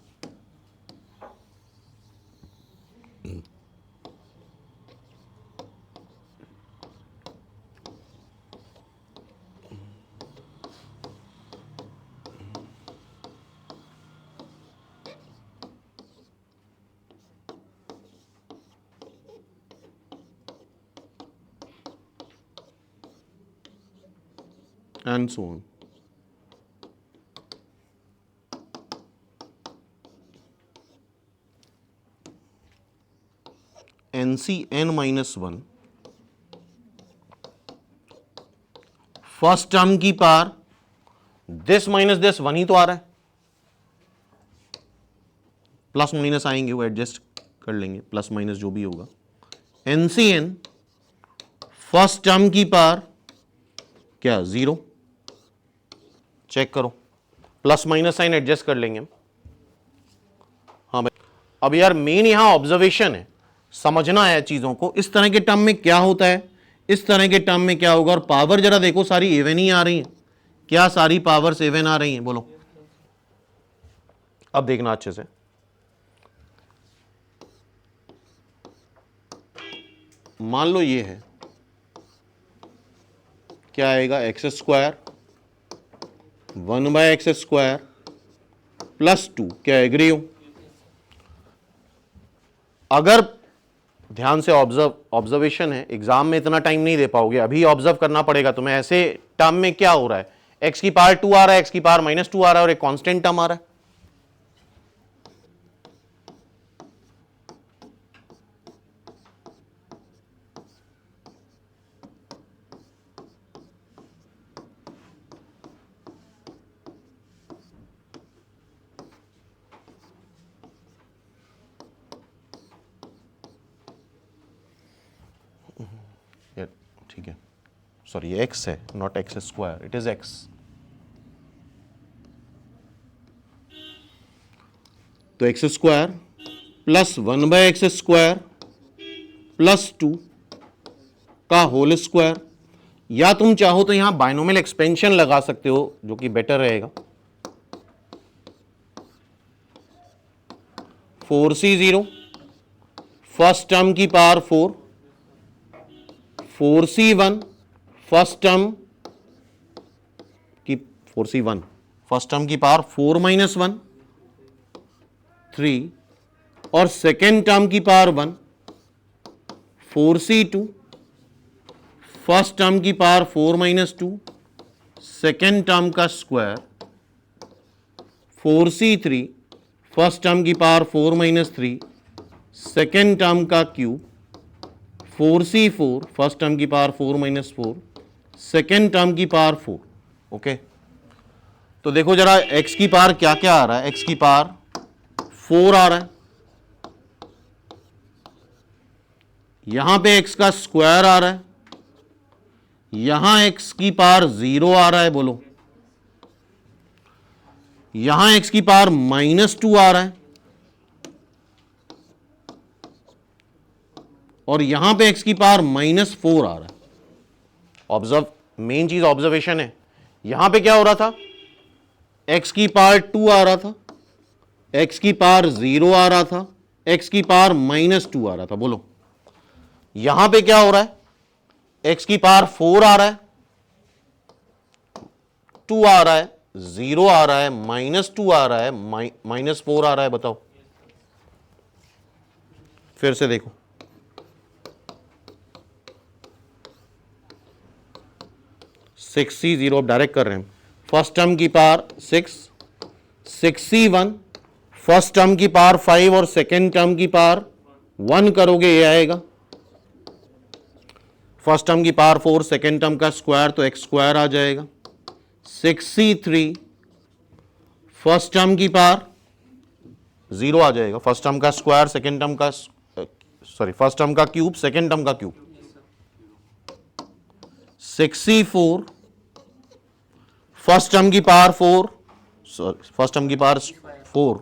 And so on. NCn-1 first term की पावर, दिस माइनस दिस 1 ही तो आ रहा है, प्लस माइनस आएंगे वो एडजस्ट कर लेंगे, प्लस माइनस जो भी होगा। NCn फर्स्ट टर्म की पावर क्या 0, चेक करो, प्लस माइनस साइन एडजस्ट कर लेंगे हम। हाँ भाई, अब यार मेन यहां ऑब्जर्वेशन है, समझना है चीजों को। इस तरह के टर्म में क्या होता है, इस तरह के टर्म में क्या होगा, और पावर जरा देखो सारी इवन ही आ रही है। क्या सारी पावर्स इवन आ रही हैं, बोलो। अब देखना अच्छे से, मान लो ये है, क्या आएगा, एक्स स्क्वायर 1/x² प्लस 2, क्या एग्री हो? अगर ध्यान से ऑब्जर्वेशन है, एग्जाम में इतना टाइम नहीं दे पाओगे, अभी ऑब्जर्व करना पड़ेगा तुम्हें। ऐसे टर्म में क्या हो रहा है, x की पावर 2 आ रहा है, x की पावर -2 आ रहा है, और एक कांस्टेंट टर्म आ रहा है। ठीक है, सॉरी ये x है, not x², it is x। तो x² प्लस 1/x² प्लस 2 का होल स्क्वायर, या तुम चाहो तो यहां बाइनोमियल एक्सपेंशन लगा सकते हो, जो कि बेटर रहेगा। 4c0 फर्स्ट टर्म की पावर 4, 4c1 फर्स्ट टर्म की 4c1 फर्स्ट टर्म की पावर 4 - 1 3, और सेकेंड टर्म की पावर 1, 4c2 फर्स्ट टर्म की पावर 4 - 2 सेकेंड टर्म का स्क्वायर, 4c3 फर्स्ट टर्म की पावर 4 - 3 सेकेंड टर्म का क्यूब, 4c4 फर्स्ट टर्म की पावर 4 - 4 सेकेंड टर्म की पावर 4। ओके, तो देखो जरा x की पावर क्या क्या आ रहा है, x की पावर 4 आ रहा है, यहां पे x का स्क्वायर आ रहा है, यहां x की पावर 0 आ रहा है, बोलो। यहां x की पावर -2 आ रहा है, और यहां पे x की पावर -4 आ रहा है। ऑब्जर्व, मेन चीज ऑब्जर्वेशन है। यहां पे क्या हो रहा था, x की पावर 2 आ रहा था, x की पावर 0 आ रहा था, x की पावर -2 आ रहा था, बोलो। यहां पे क्या हो रहा है, x की पावर 4 आ रहा है, 2 आ रहा है, 0 आ रहा है, -2 आ रहा है, -4 आ रहा है, बताओ। फिर से देखो, 6c0 अब डायरेक्ट कर रहे हैं, फर्स्ट टर्म की पावर 6, 6c1 फर्स्ट टर्म की पावर 5 और सेकेंड टर्म की पावर 1 करोगे, ये आएगा। फर्स्ट टर्म की पावर 4, सेकेंड टर्म का स्क्वायर, तो x² आ जाएगा। 6c3 फर्स्ट टर्म की पावर 0 आ जाएगा, फर्स्ट टर्म का स्क्वायर, सेकेंड टर्म का सॉरी फर्स्ट टर्म का क्यूब सेकेंड टर्म का क्यूब 64 फर्स्ट टर्म की पावर 4 सॉरी फर्स्ट टर्म की पावर 4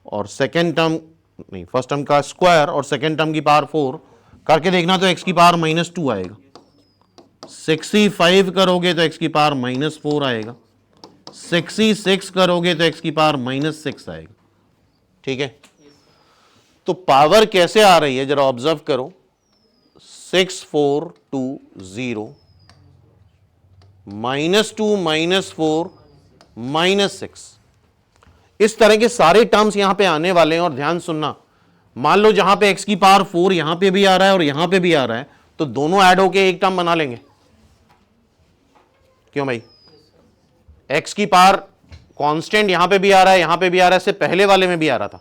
और सेकेंड टर्म नहीं फर्स्ट टर्म का स्क्वायर और सेकेंड टर्म की पावर 4 करके देखना तो x की पावर -2 आएगा 65 करोगे तो x की पावर -4 आएगा 66 करोगे तो x की पावर -6 आएगा। ठीक है, तो पावर कैसे आ रही है जरा ऑब्जर्व करो 6420 -2 -4 -6 इस तरह के सारे टर्म्स यहां पे आने वाले हैं। और ध्यान सुनना, मान लो जहां पे x की पावर 4 यहां पे भी आ रहा है और यहां पे भी आ रहा है तो दोनों ऐड होके एक टर्म बना लेंगे। क्यों भाई, x की पावर कांस्टेंट यहां पे भी आ रहा है यहां पे भी आ रहा है, इससे पहले वाले में भी आ रहा था,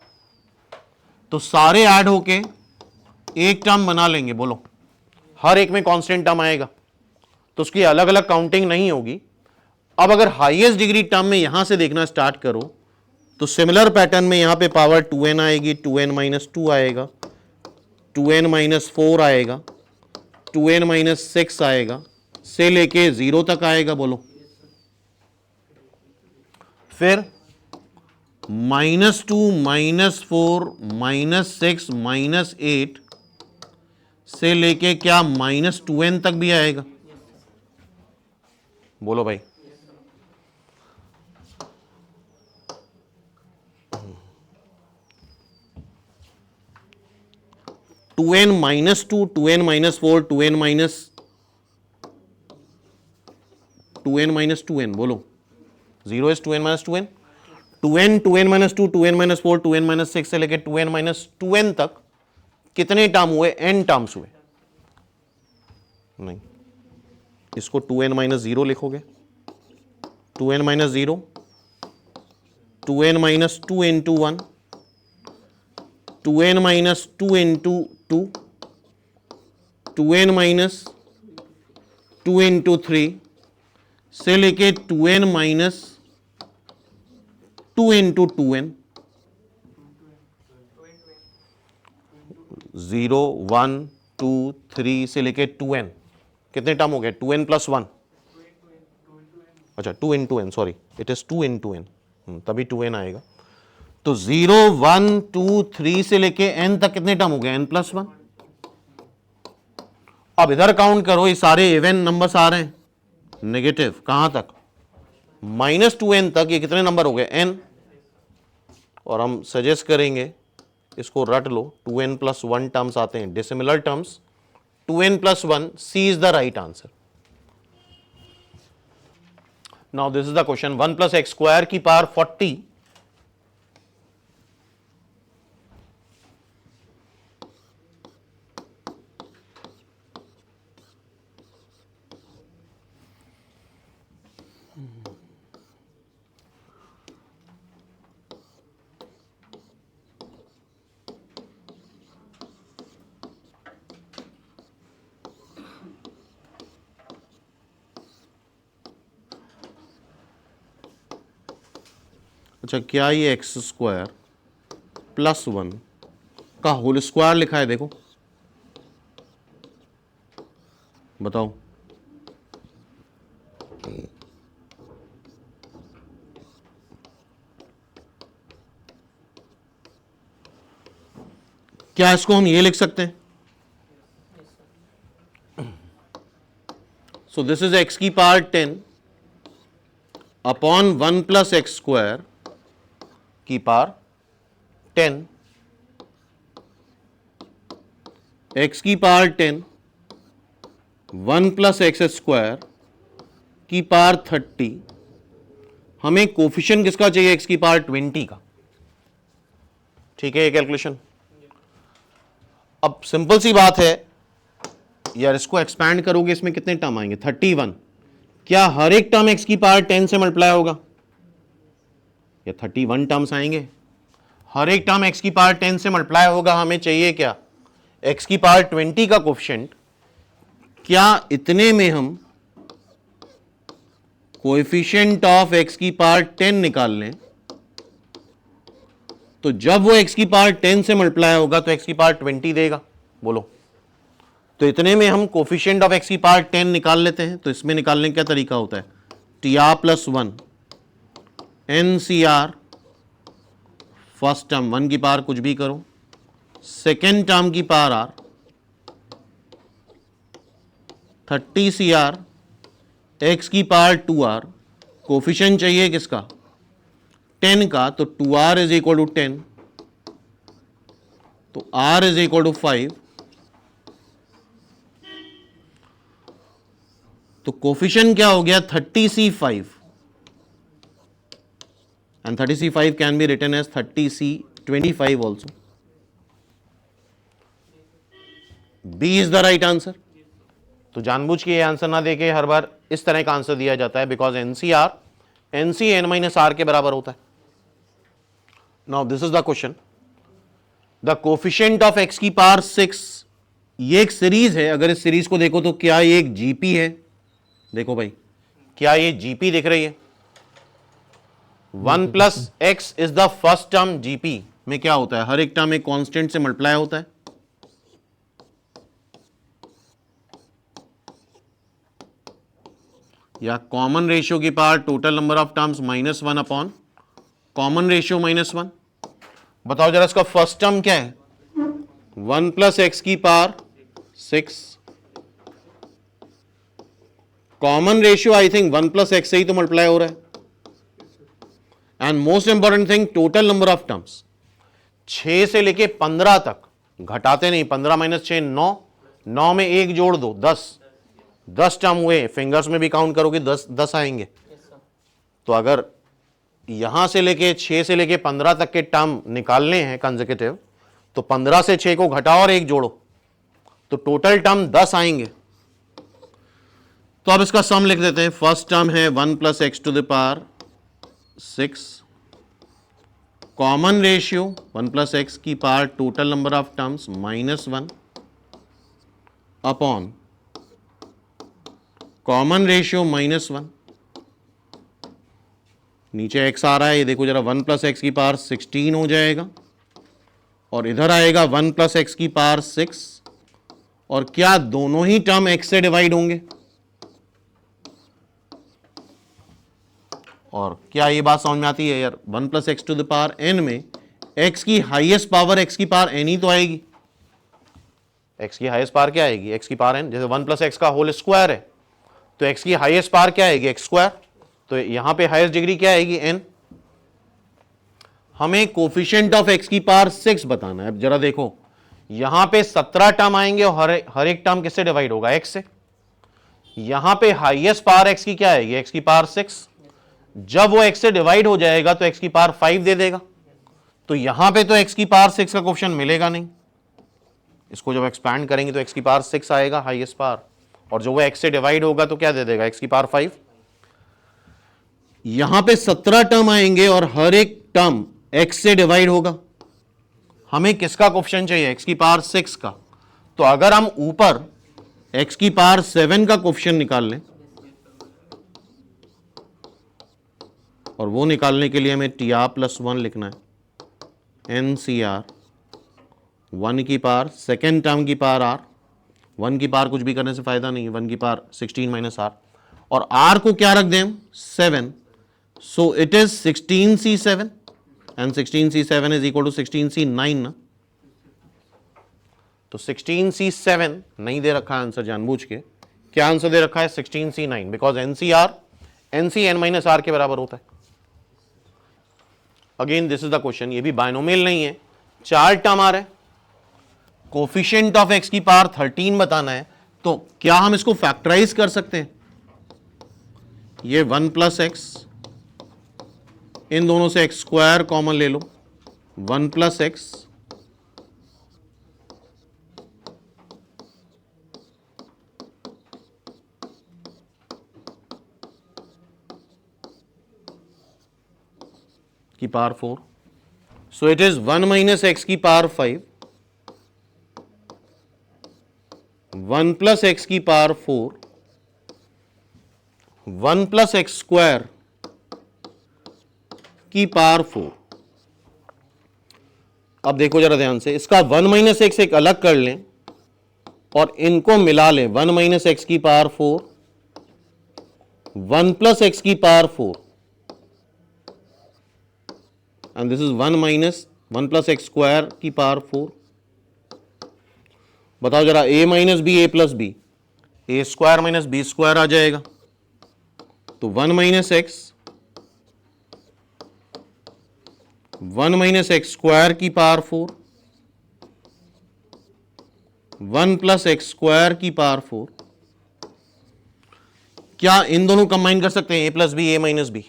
तो सारे ऐड होके एक टर्म बना लेंगे। बोलो, हर एक में कांस्टेंट टर्म आएगा तो उसकी अलग अलग काउंटिंग नहीं होगी। अब अगर हाईएस्ट डिग्री टर्म में यहां से देखना स्टार्ट करो तो सिमिलर पैटर्न में यहां पे पावर 2n आएगी, 2n - 2 आएगा, 2n - 4 आएगा, 2n - 6 आएगा, से लेके 0 तक आएगा। बोलो, फिर -2 -4 -6 -8 से लेके क्या -2n तक भी आएगा। बोलो भाई, -2 2n -4 2n 2n बोलो, 0 is 2n - 2n 2n 2n - 2 2n - 4 2n - 6 से लेके 2n - 2n तक कितने टर्म हुए, n टर्म्स हुए। नहीं, इसको 2n - 0 लिखोगे, 2n - 0 2n - 2 into 1 2n - 2 into 2 2n - 2 into 3 से लेके 2n - 2 into 2n 0 1 2 3 से लेके 2n कितने टर्म हो गए, 2n + 1 अच्छा 2 into n sorry it is 2 into n तभी 2n आएगा। तो 0 1 2 3 से लेके n तक कितने टर्म हो गए, n + 1। अब इधर काउंट करो, ये सारे इवन नंबर्स आ रहे हैं नेगेटिव, कहां तक, -2n तक। ये कितने नंबर हो गए, n। और हम सजेस्ट करेंगे इसको रट लो, 2n + 1 टर्म्स आते हैं dissimilar terms, 2n + 1 C is the right answer. Now this is the question, 1 + x² की पावर 40 अच्छा क्या ये x² + 1 का होल स्क्वायर लिखा है, देखो बताओ। क्या इसको हम ये लिख सकते हैं, सो दिस इज x की पावर 10 अपॉन 1 + x² की पावर 10, x की पावर 10 1 + x² की पावर 30। हमें कोफिशिएंट किसका चाहिए, x की पावर 20 का। ठीक है ये कैलकुलेशन। अब सिंपल सी बात है यार, इसको एक्सपैंड करोगे इसमें कितने टर्म आएंगे, 31। क्या हर एक टर्म x की पावर 10 से मल्टीप्लाई होगा, या 31 टर्म्स आएंगे। हर एक टर्म x की पावर 10 से मल्टीप्लाई होगा। हमें चाहिए क्या, x की पावर 20 का कोफिशिएंट। क्या इतने में हम कोएफिशिएंट ऑफ x की पावर 10 निकाल लें तो जब वो x की पावर 10 से मल्टीप्लाई होगा तो x की पावर 20 देगा। बोलो। तो इतने में हम कोफिशिएंट ऑफ एक्स की पावर 10 निकाल लेते हैं। तो इसमें निकालने का क्या तरीका होता है, T R plus 1 N C R first term 1 की पावर कुछ भी करो, सेकेंड टर्म की power R 30 C R x की पावर 2 आर, कोफिशिएंट चाहिए किसका, 10 का, तो 2 आर इज इक्वल टू 10, तो आर इज इक्वल टू 5। तो कोफिशिएंट क्या हो गया, 30C5 and 30C5 can be written as 30C25 also. B is the right answer. तो जानबूझ के ये आंसर ना देके हर बार इस तरह का आंसर दिया जाता है, because NCR NC N minus R के बराबर होता है। Now this is the question, the coefficient of x की पावर 6, ये एक सीरीज है। अगर इस सीरीज को देखो तो क्या ये एक जीपी है, देखो भाई, क्या ये जीपी दिख रही है, 1 plus x is the first term. GP में क्या होता है, हर एक टर्म एक कांस्टेंट से मल्टीप्लाई होता है, या कॉमन रेशियो की power total number of terms -1 upon common ratio -1। बताओ जरा इसका फर्स्ट टर्म क्या है, 1 प्लस एक्स की power 6, common ratio I think 1 plus x से ही तो मल्टीप्लाई हो रहा है, and most important thing total number of terms 6 से लेके 15 तक, घटाते नहीं, 15 माइनस 6 9, 9 में 1 जोड़ दो 10 टर्म हुए, फिंगर्स में भी काउंट करोगे 10 आएंगे। तो अगर यहां से लेके 6 से लेके 15 तक के टर्म निकालने हैं कंसेक्यूटिव, तो 15 से 6 को घटाओ और 1 जोड़ो, तो टोटल टर्म 10 आएंगे। तो अब इसका सम लिख देते हैं। फर्स्ट टर्म है 1 plus x to the power 6, common ratio 1 plus X की power total number of terms -1 upon common ratio -1, नीचे x आ रहा है, ये देखो जरा, 1 प्लस एक्स की पावर 16 हो जाएगा, और इधर आएगा 1 प्लस एक्स की पावर 6, और क्या दोनों ही टर्म x से डिवाइड होंगे, और क्या ये बात समझ में आती है यार, 1 plus x to the power n में x की हाईएस्ट पावर x की पावर n ही तो आएगी। x की हाईएस्ट पावर क्या आएगी, x की पावर n, जैसे 1 प्लस एक्स का होल स्क्वायर है, तो x की हाईएस्ट पावर क्या आएगी, x स्क्वायर, तो यहां पे हाईएस्ट डिग्री क्या आएगी, n। हमें कोफिशिएंट ऑफ x की पावर 6 बताना है। अब जरा देखो, यहां पे 17 टर्म आएंगे और हर एक टर्म किससे डिवाइड होगा, x से। यहां पे हाईएस्ट पावर x की क्या आएगी, x की पावर 6, जब वो x से डिवाइड हो जाएगा तो x की पावर 5 दे देगा, तो यहां पे तो x की पावर 6 का कोफिशिएंट मिलेगा नहीं, इसको जब एक्सपैंड करेंगे तो x की पावर 6 आएगा हाईएस्ट पावर, और जो वो x से डिवाइड होगा तो क्या दे देगा, x की पावर 5। यहां पे 17 टर्म आएंगे और हर एक टर्म x से डिवाइड होगा, हमें किसका कोफिशिएंट चाहिए, x की पावर 6 का। तो अगर हम ऊपर x की पावर 7 का कोफिशिएंट निकाल लें, और वो निकालने के लिए हमें टी आर प्लस 1 लिखना है, एन सी आर 1 की पावर सेकेंड टर्म की पावर आर, 1 की पावर कुछ भी करने से फायदा नहीं है, 1 की पावर 16 माइनस आर, और आर को क्या रख दें, 7, so it is 16C7 and 16C7 is equal to 16C9 ना। तो 16C7 नहीं दे रखा है आंसर जानबूझ के, क्या आंसर दे रखा है 16C9, because NCR NC N minus R के बराबर होता है। Again this is the question, ये भी बायनोमियल नहीं है, 4 टर्म आ रहे, कोफिशिएंट ऑफ एक्स की पावर 13 बताना है, तो क्या हम इसको फैक्टराइज कर सकते हैं, ये 1 प्लस एक्स, इन दोनों से एक्स स्क्वायर कॉमन ले लो, 1 प्लस एक्स की power 4, so it is 1 minus X की पावर 5, 1 प्लस एक्स की पावर 4, 1 प्लस एक्स स्क्वायर की पावर 4। अब देखो जरा ध्यान से, इसका 1 माइनस एक्स एक अलग कर लें, और इनको मिला लें 1 माइनस एक्स की पावर 4, 1 प्लस एक्स की power 4 and this is 1 minus 1 plus X square की पावर 4। बताओ जरा a minus B A plus B, A square minus B square आ जाएगा, तो 1 minus X 1 minus X square की पावर 4, 1 प्लस एक्स स्क्वायर की power 4। क्या इन दोनों कंबाइन कर सकते हैं, A plus B A minus B?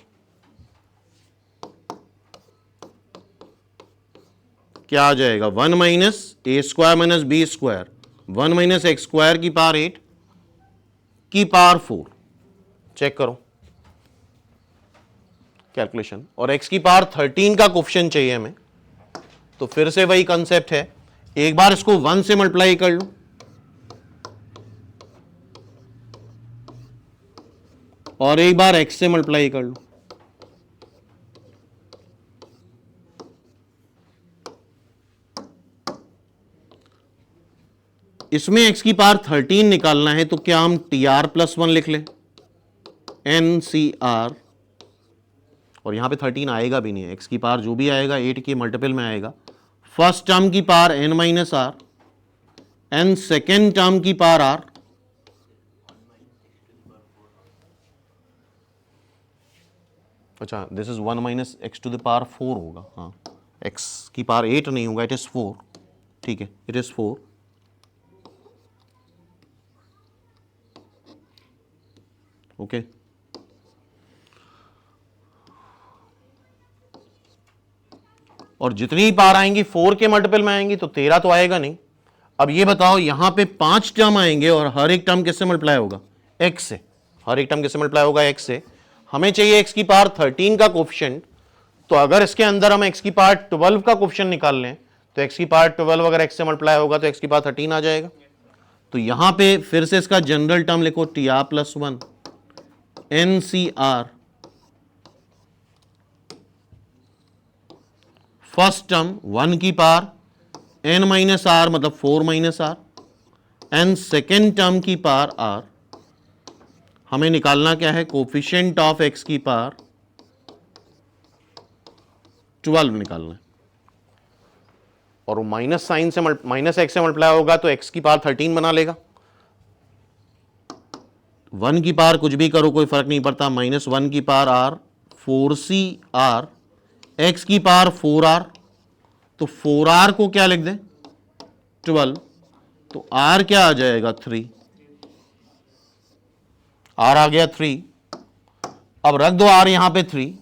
क्या आ जाएगा 1 minus A square minus B square, 1 minus X square की पावर 8 की पावर 4। चेक करो कैलकुलेशन। और x की पावर 13 का कोफिशिएंट चाहिए हमें, तो फिर से वही कंसेप्ट है, एक बार इसको 1 से मल्टीप्लाई कर लो और एक बार x से मल्टीप्लाई कर लो। इसमें x की पावर 13 निकालना है, तो क्या हम tr प्लस 1 लिख लें, NCR, और यहां पे 13 आएगा भी नहीं है, x की पावर जो भी आएगा 8 के मल्टीपल में आएगा। फर्स्ट टर्म की power n minus are and second term की पावर r, अच्छा this is 1 minus x to the power 4 होगा, हाँ x की पावर 8 नहीं होगा, इट इज 4, ठीक है इट इज 4। ओके और जितनी पावर आएंगी 4 के मल्टीपल में आएंगी, तो 13 तो आएगा नहीं। अब ये बताओ यहां पे 5 टर्म आएंगे और हर एक टर्म किससे मल्टीप्लाई होगा, x से, हर एक टर्म किससे मल्टीप्लाई होगा, x से। हमें चाहिए x की पावर 13 का कोफिशिएंट, तो अगर इसके अंदर हम x की पावर 12 का कोफिशिएंट निकाल लें, तो x की पावर 12 अगर x से मल्टीप्लाई होगा तो x की पावर 13 आ जाएगा। तो यहां पे फिर से इसका जनरल टर्म लिखो, tr plus 1 NCR, first term 1 की पावर n माइनस आर मतलब 4 minus are and second term की पावर r। हमें निकालना क्या है, कोफिशिएंट ऑफ x की पावर 12 निकालना है, और वो माइनस साइन से माइनस एक्स से मल्टीप्लाई होगा तो x की पावर 13 बना लेगा। 1 की पावर कुछ भी करो कोई फर्क नहीं पड़ता, माइनस 1 की पावर r 4cr, x की पावर 4r, तो 4r को क्या लिख दें 12, तो r क्या आ जाएगा 3, r आ गया 3। अब रख दो r यहां पे 3,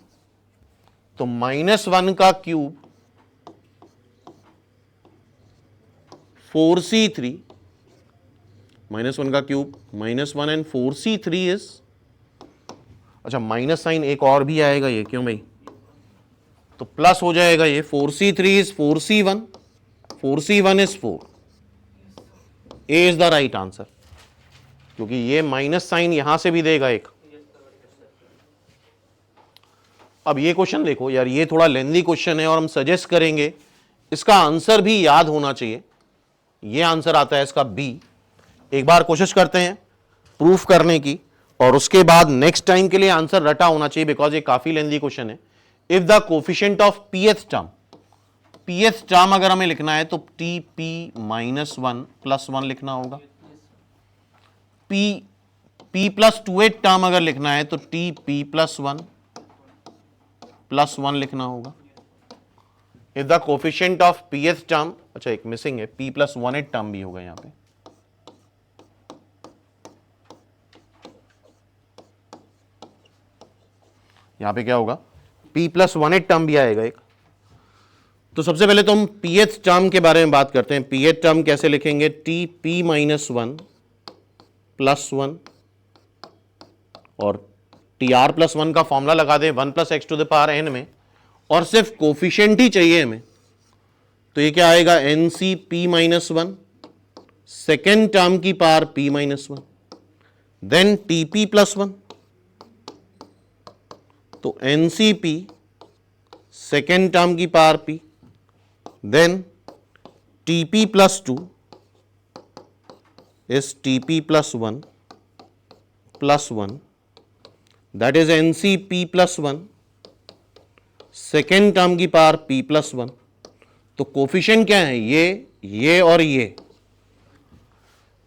तो -1 का क्यूब 4c3, -1 का क्यूब -1 एंड 4c3 इज, अच्छा माइनस साइन एक और भी आएगा, ये क्यों भाई, तो प्लस हो जाएगा ये 4c3 is 4c1, 4c1 is 4, A is the right answer, क्योंकि ये माइनस साइन यहां से भी देगा एक। अब ये क्वेश्चन देखो यार, ये थोड़ा लेंथी क्वेश्चन है और हम सजेस्ट करेंगे इसका आंसर भी याद होना चाहिए। ये आंसर आता है इसका बी। एक बार कोशिश करते हैं प्रूफ करने की, और उसके बाद नेक्स्ट टाइम के लिए आंसर रटा होना चाहिए, बिकॉज ये काफी लेंथी क्वेश्चन है। If the coefficient of pth term अगर हमें लिखना है तो tp -1 प्लस 1 लिखना होगा, p प्लस 2 टर्म अगर लिखना है तो tp प्लस 1 प्लस 1 लिखना होगा। If the coefficient of pth term, अच्छा एक मिसिंग है, p प्लस 1 टर्म भी होगा यहां पे, यहां पे क्या होगा, p प्लस 1 टर्म भी आएगा एक। तो सबसे पहले तो हम pth टर्म के बारे में बात करते हैं। pth टर्म कैसे लिखेंगे, tp -1 प्लस 1, और tr प्लस 1 का फॉर्मूला लगा दें 1 plus x to the power n में, और सिर्फ कोफिशिएंट ही चाहिए हमें, तो ये क्या आएगा NCp -1, सेकेंड टर्म की power p -1, then tp plus 1, तो NCp सेकेंड टर्म की power p, then tp plus 2, is TP plus 1 plus 1, that is NCP plus 1, second term की पावर P plus 1। तो कोफिशिएंट क्या है, ये और ये,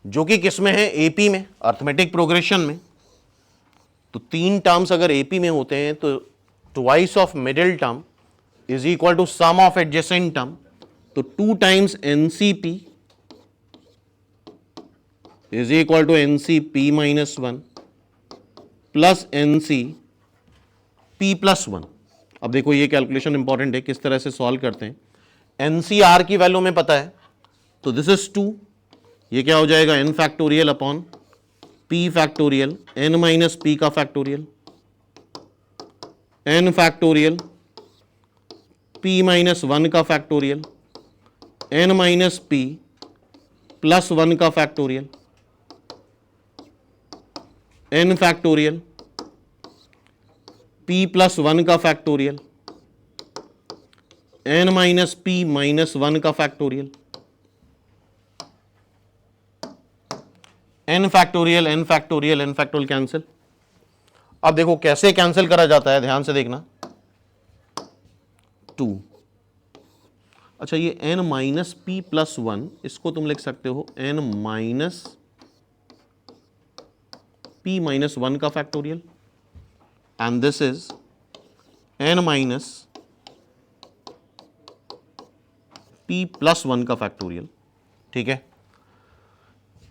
जो कि किस में है, एपी में, अर्थमेटिक प्रोग्रेशन में। तो तीन टर्म्स अगर एपी में होते हैं तो twice of middle term is equal to sum of adjacent term. तो 2 times NCP is equal to NCP minus 1 प्लस एनसी पी प्लस 1। अब देखो ये कैलकुलेशन इंपॉर्टेंट है, किस तरह से सॉल्व करते हैं। एनसीआर की वैल्यू में पता है, तो दिस इज 2, ये क्या हो जाएगा, n factorial upon p factorial, n minus p का factorial, n factorial p minus 1 का factorial, n minus p plus 1 का factorial, n factorial p plus 1 का factorial, n minus p minus 1 का factorial, n factorial n factorial n factorial cancel. अब देखो कैसे cancel करा जाता है, ध्यान से देखना। 2, अच्छा ये n माइनस पी प्लस 1, इसको तुम लिख सकते हो n माइनस p माइनस 1 का factorial, and this is n minus p plus 1 का फैक्टोरियल। ठीक है,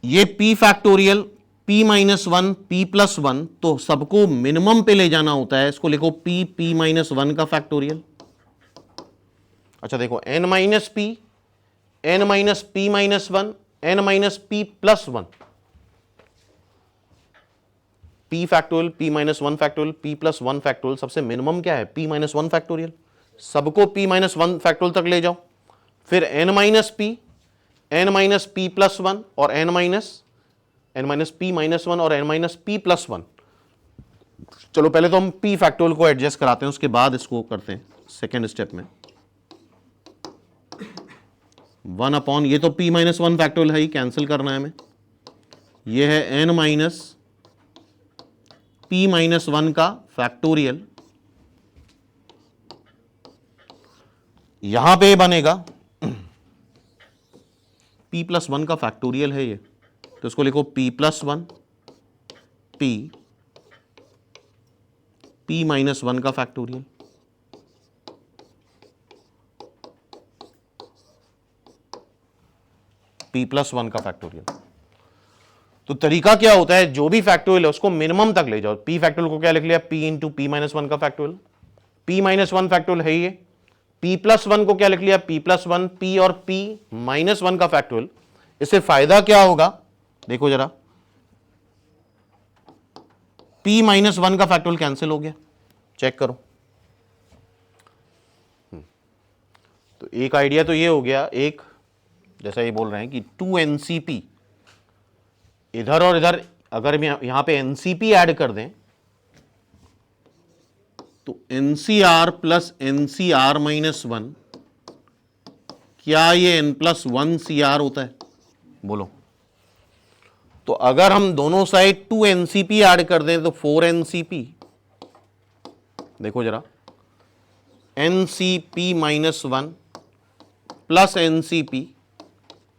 ये p factorial p minus 1 p plus 1, तो सबको मिनिमम पे ले जाना होता है, इसको लिखो p माइनस 1 का फैक्टोरियल। अच्छा देखो n minus p minus 1, n minus p plus 1, p factorial p minus 1 factorial p plus 1 factorial, सबसे मिनिमम क्या है, p माइनस 1 फैक्टोरियल। सबको p माइनस 1 फैक्टोरियल तक ले जाओ, फिर n माइनस p प्लस 1 और n माइनस p माइनस 1 और n माइनस p प्लस 1। चलो पहले तो हम p फैक्टोरियल को एडजस्ट कराते हैं, उसके बाद इसको करते हैं सेकेंड स्टेप में। 1 अपॉन, ये तो p माइनस 1 फैक्टोरियल है ही, कैंसिल करना है हमें। ये है n माइनस p माइनस 1 का फैक्टोरियल, यहां पे बनेगा p प्लस 1 का फैक्टोरियल है ये, तो इसको लिखो p प्लस 1 p माइनस 1 का फैक्टोरियल, p प्लस 1 का फैक्टोरियल। तो तरीका क्या होता है, जो भी फैक्टोरियल है उसको मिनिमम तक ले जाओ। p फैक्टोरियल को क्या लिख लिया, p इंटू p माइनस 1 का फैक्टोरियल, p माइनस 1 फैक्टोरियल है ये। p प्लस 1 को क्या लिख लिया, p प्लस 1 p और p माइनस 1 का फैक्टोरियल। इससे फायदा क्या होगा, देखो जरा, p माइनस 1 का फैक्टोरियल कैंसिल हो गया, चेक करो। तो एक आइडिया तो ये हो गया, एक जैसा ये बोल रहे हैं कि 2NCP, इधर और इधर अगर यहां पे NCP ऐड कर दें तो NCR प्लस NCR माइनस 1, क्या ये n प्लस 1 CR होता है, बोलो। तो अगर हम दोनों साइड 2NCP ऐड कर दें तो 4NCP, देखो जरा, NCP माइनस 1 प्लस NCP,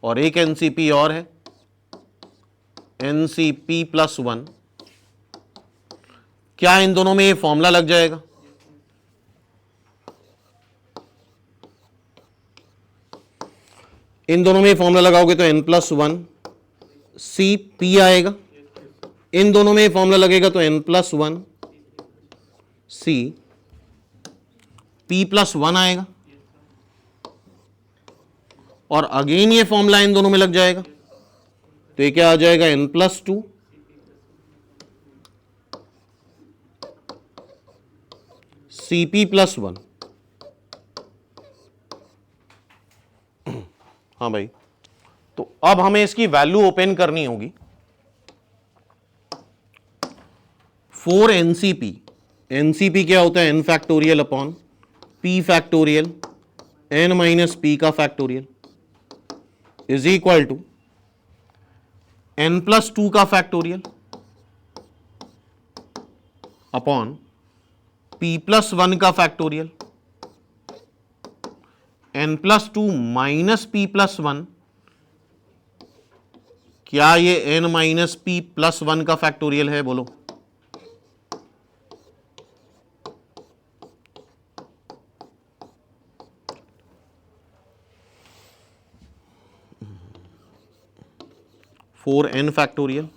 और एक NCP और है NCP प्लस 1, क्या इन दोनों में ये फॉर्मूला लग जाएगा, इन दोनों में फॉर्मूला लगाओगे तो n प्लस 1 CP आएगा, इन दोनों में फॉर्मूला लगेगा तो n plus 1 C P plus 1 आएगा, और अगेन ये फॉर्मूला इन दोनों में लग जाएगा, तो ये क्या आ जाएगा, n प्लस 2 CP प्लस 1। हाँ भाई, तो अब हमें इसकी वैल्यू ओपन करनी होगी। 4NCP, NCP क्या होता है, n factorial upon p factorial n minus p का factorial is equal to n+2 का फैक्टोरियल अपॉन p+1 का फैक्टोरियल, n+2 माइनस p+1, क्या ये n-p+1 का फैक्टोरियल है? बोलो। फोर n फैक्टोरियल,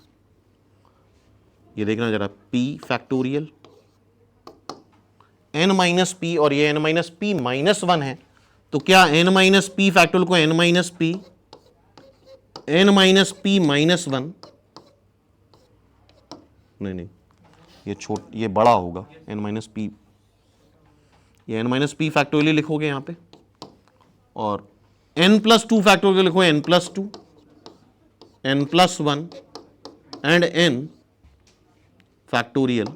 ये देखना जरा, p फैक्टोरियल, n-p और ये n-p-1 है, तो क्या n-p फैक्टोरियल को n-p n-p-1, नहीं, ये बड़ा होगा n-p, ये n-p फैक्टोरियल लिखोगे यहां पे, और n+2 फैक्टोरियल लिखो n+2, n+1 and n factorial,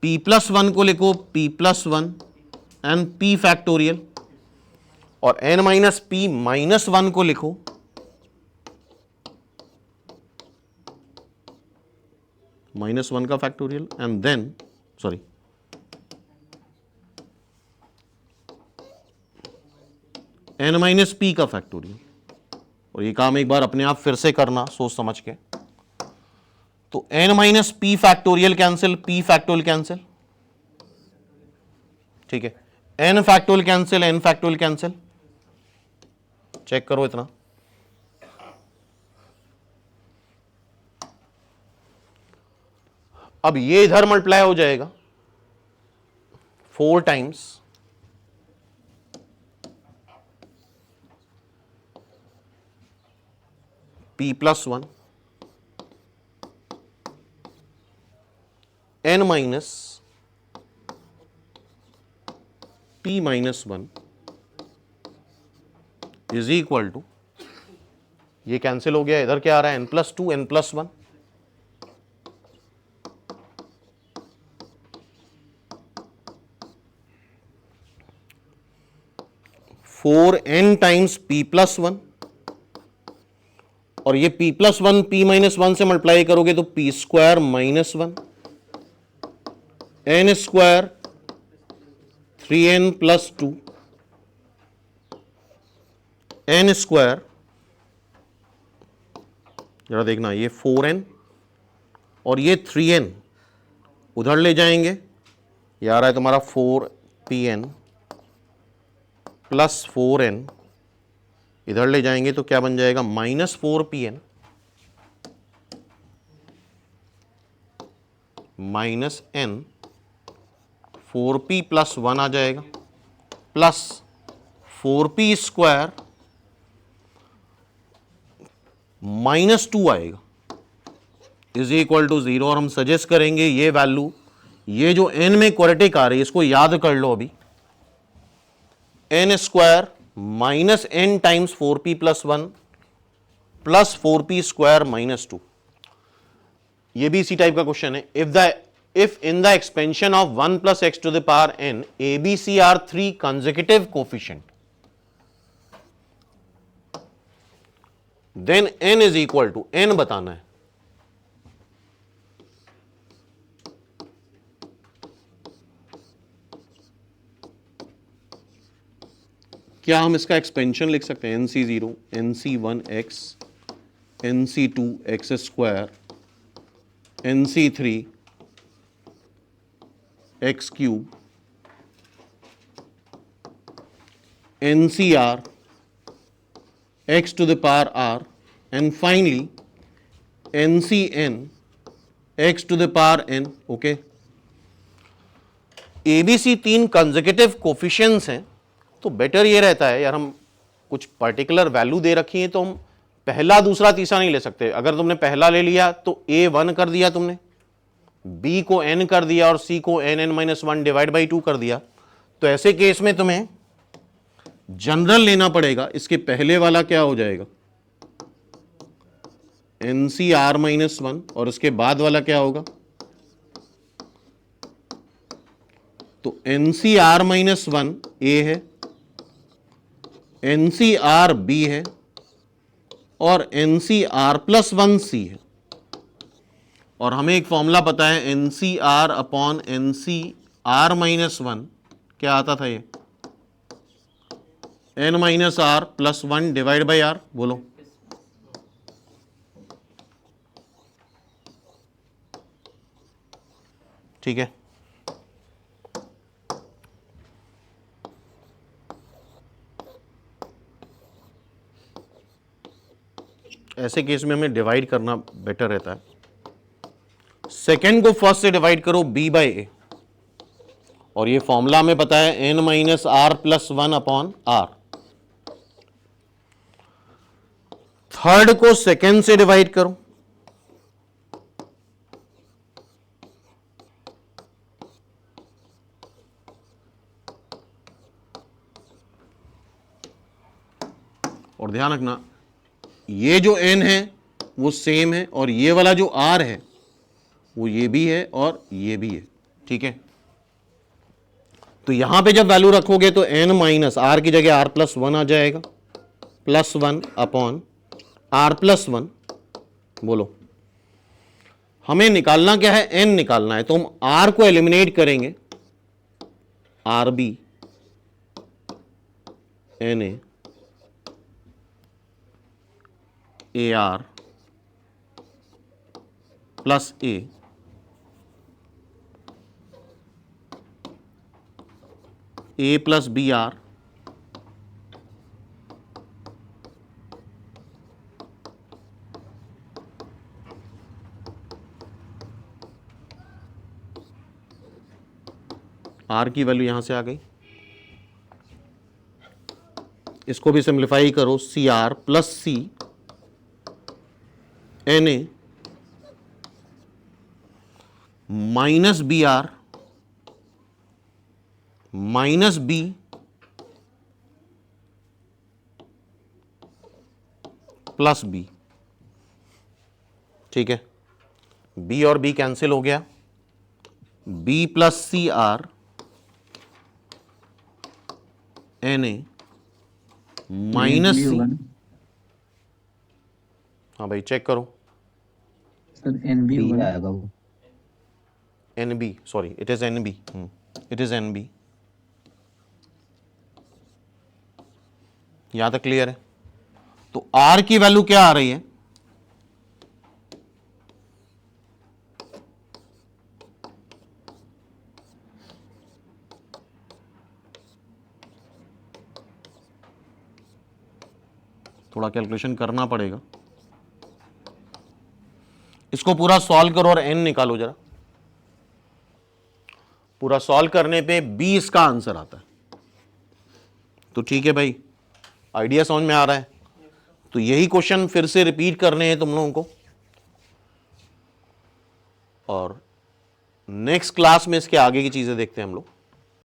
p+1 को लिखो p+1 एंड p फैक्टोरियल, और n-p-1 को लिखो -1 का फैक्टोरियल एंड देन n-p का फैक्टोरियल। और ये काम एक बार अपने आप फिर से करना सोच समझ के। तो n-p factorial cancel, p factorial cancel, ठीक है, n factorial cancel, n factorial cancel, check करो इतना। अब ये इधर मल्टीप्लाई हो जाएगा 4 times p+1 n-p-1 is equal to, ये कैंसिल हो गया, इधर क्या आ रहा है n+2 n+1, four n times p+1, और ये p+1 p-1 से मल्टीप्लाई करोगे तो p² -1 n² 3n+2 n², जरा देखना, ये 4n और ये 3n उधर ले जाएंगे, ये आ रहा है तुम्हारा 4pn प्लस 4n, इधर ले जाएंगे तो क्या बन जाएगा, -4pn माइनस n, 4p+1 आ जाएगा, प्लस 4p² -2 आएगा, इज इक्वल टू 0। और हम सजेस्ट करेंगे ये वैल्यू, ये जो n में क्वाड्रेटिक आ रही है इसको याद कर लो अभी, n² minus n times 4p+1 plus 4p² -2। ये भी इसी टाइप का क्वेश्चन है। If in the expansion of 1 + x⁴ n ABC are 3 consecutive coefficient, then n is equal to, n बताना है, क्या हम इसका एक्सपेंशन लिख सकते हैं, nc0 nc1x nc2 x², nc3 x³ ncr x⁴r and finally ncn x⁴n। Okay, ABC 3 consecutive coefficients हैं, तो बेटर ये रहता है यार, हम कुछ पर्टिकुलर वैल्यू दे रखी है तो हम पहला दूसरा तीसरा नहीं ले सकते। अगर तुमने पहला ले लिया तो a1 कर दिया तुमने, b को n कर दिया और c को n-1 डिवाइड बाई 2 कर दिया, तो ऐसे केस में तुम्हें जनरल लेना पड़ेगा। इसके पहले वाला क्या हो जाएगा, ncr -1, और इसके बाद वाला क्या होगा, तो ncr -1 a है, ncr b है और N C are plus one C है, और हमें एक फॉर्मूला पता है N C R upon N C are minus one, क्या आता था ये, N minus R plus one divide by R. बोलो, ठीक है। ऐसे केस में हमें डिवाइड करना बेटर रहता है। सेकेंड को फर्स्ट से डिवाइड करो b बाई ए, और ये फॉर्मूला हमें पता है n minus R plus one upon R. Third को सेकेंड से डिवाइड करो, और ध्यान रखना ये जो n है वो सेम है, और ये वाला जो r है वो ये भी है और ये भी है, ठीक है। तो यहां पे जब वैल्यू रखोगे तो n माइनस आर की जगह r प्लस वन आ जाएगा, plus one upon r plus one. बोलो, हमें निकालना क्या है, n निकालना है, तो हम r को एलिमिनेट करेंगे, R B N A R plus A plus B R are की वैल्यू यहां से आ गई। इसको भी सिंप्लीफाई करो, C are plus C N A minus B R minus B plus B, ठीक है। बी और बी कैंसिल हो गया, B plus C R N A minus C, हाँ भाई चेक करो, सर एन बी B होगा आएगा वो। N B, sorry it is N B, it is N B. यहां तक क्लियर है। तो आर की वैल्यू क्या आ रही है, थोड़ा कैलकुलेशन करना पड़ेगा, इसको पूरा सॉल्व करो और एन निकालो जरा। पूरा सॉल्व करने पे बी इसका आंसर आता है। तो ठीक है भाई, आइडिया समझ में आ रहा है। तो यही क्वेश्चन फिर से रिपीट करने हैं तुम लोगों को, और नेक्स्ट क्लास में इसके आगे की चीजें देखते हैं हम लोग।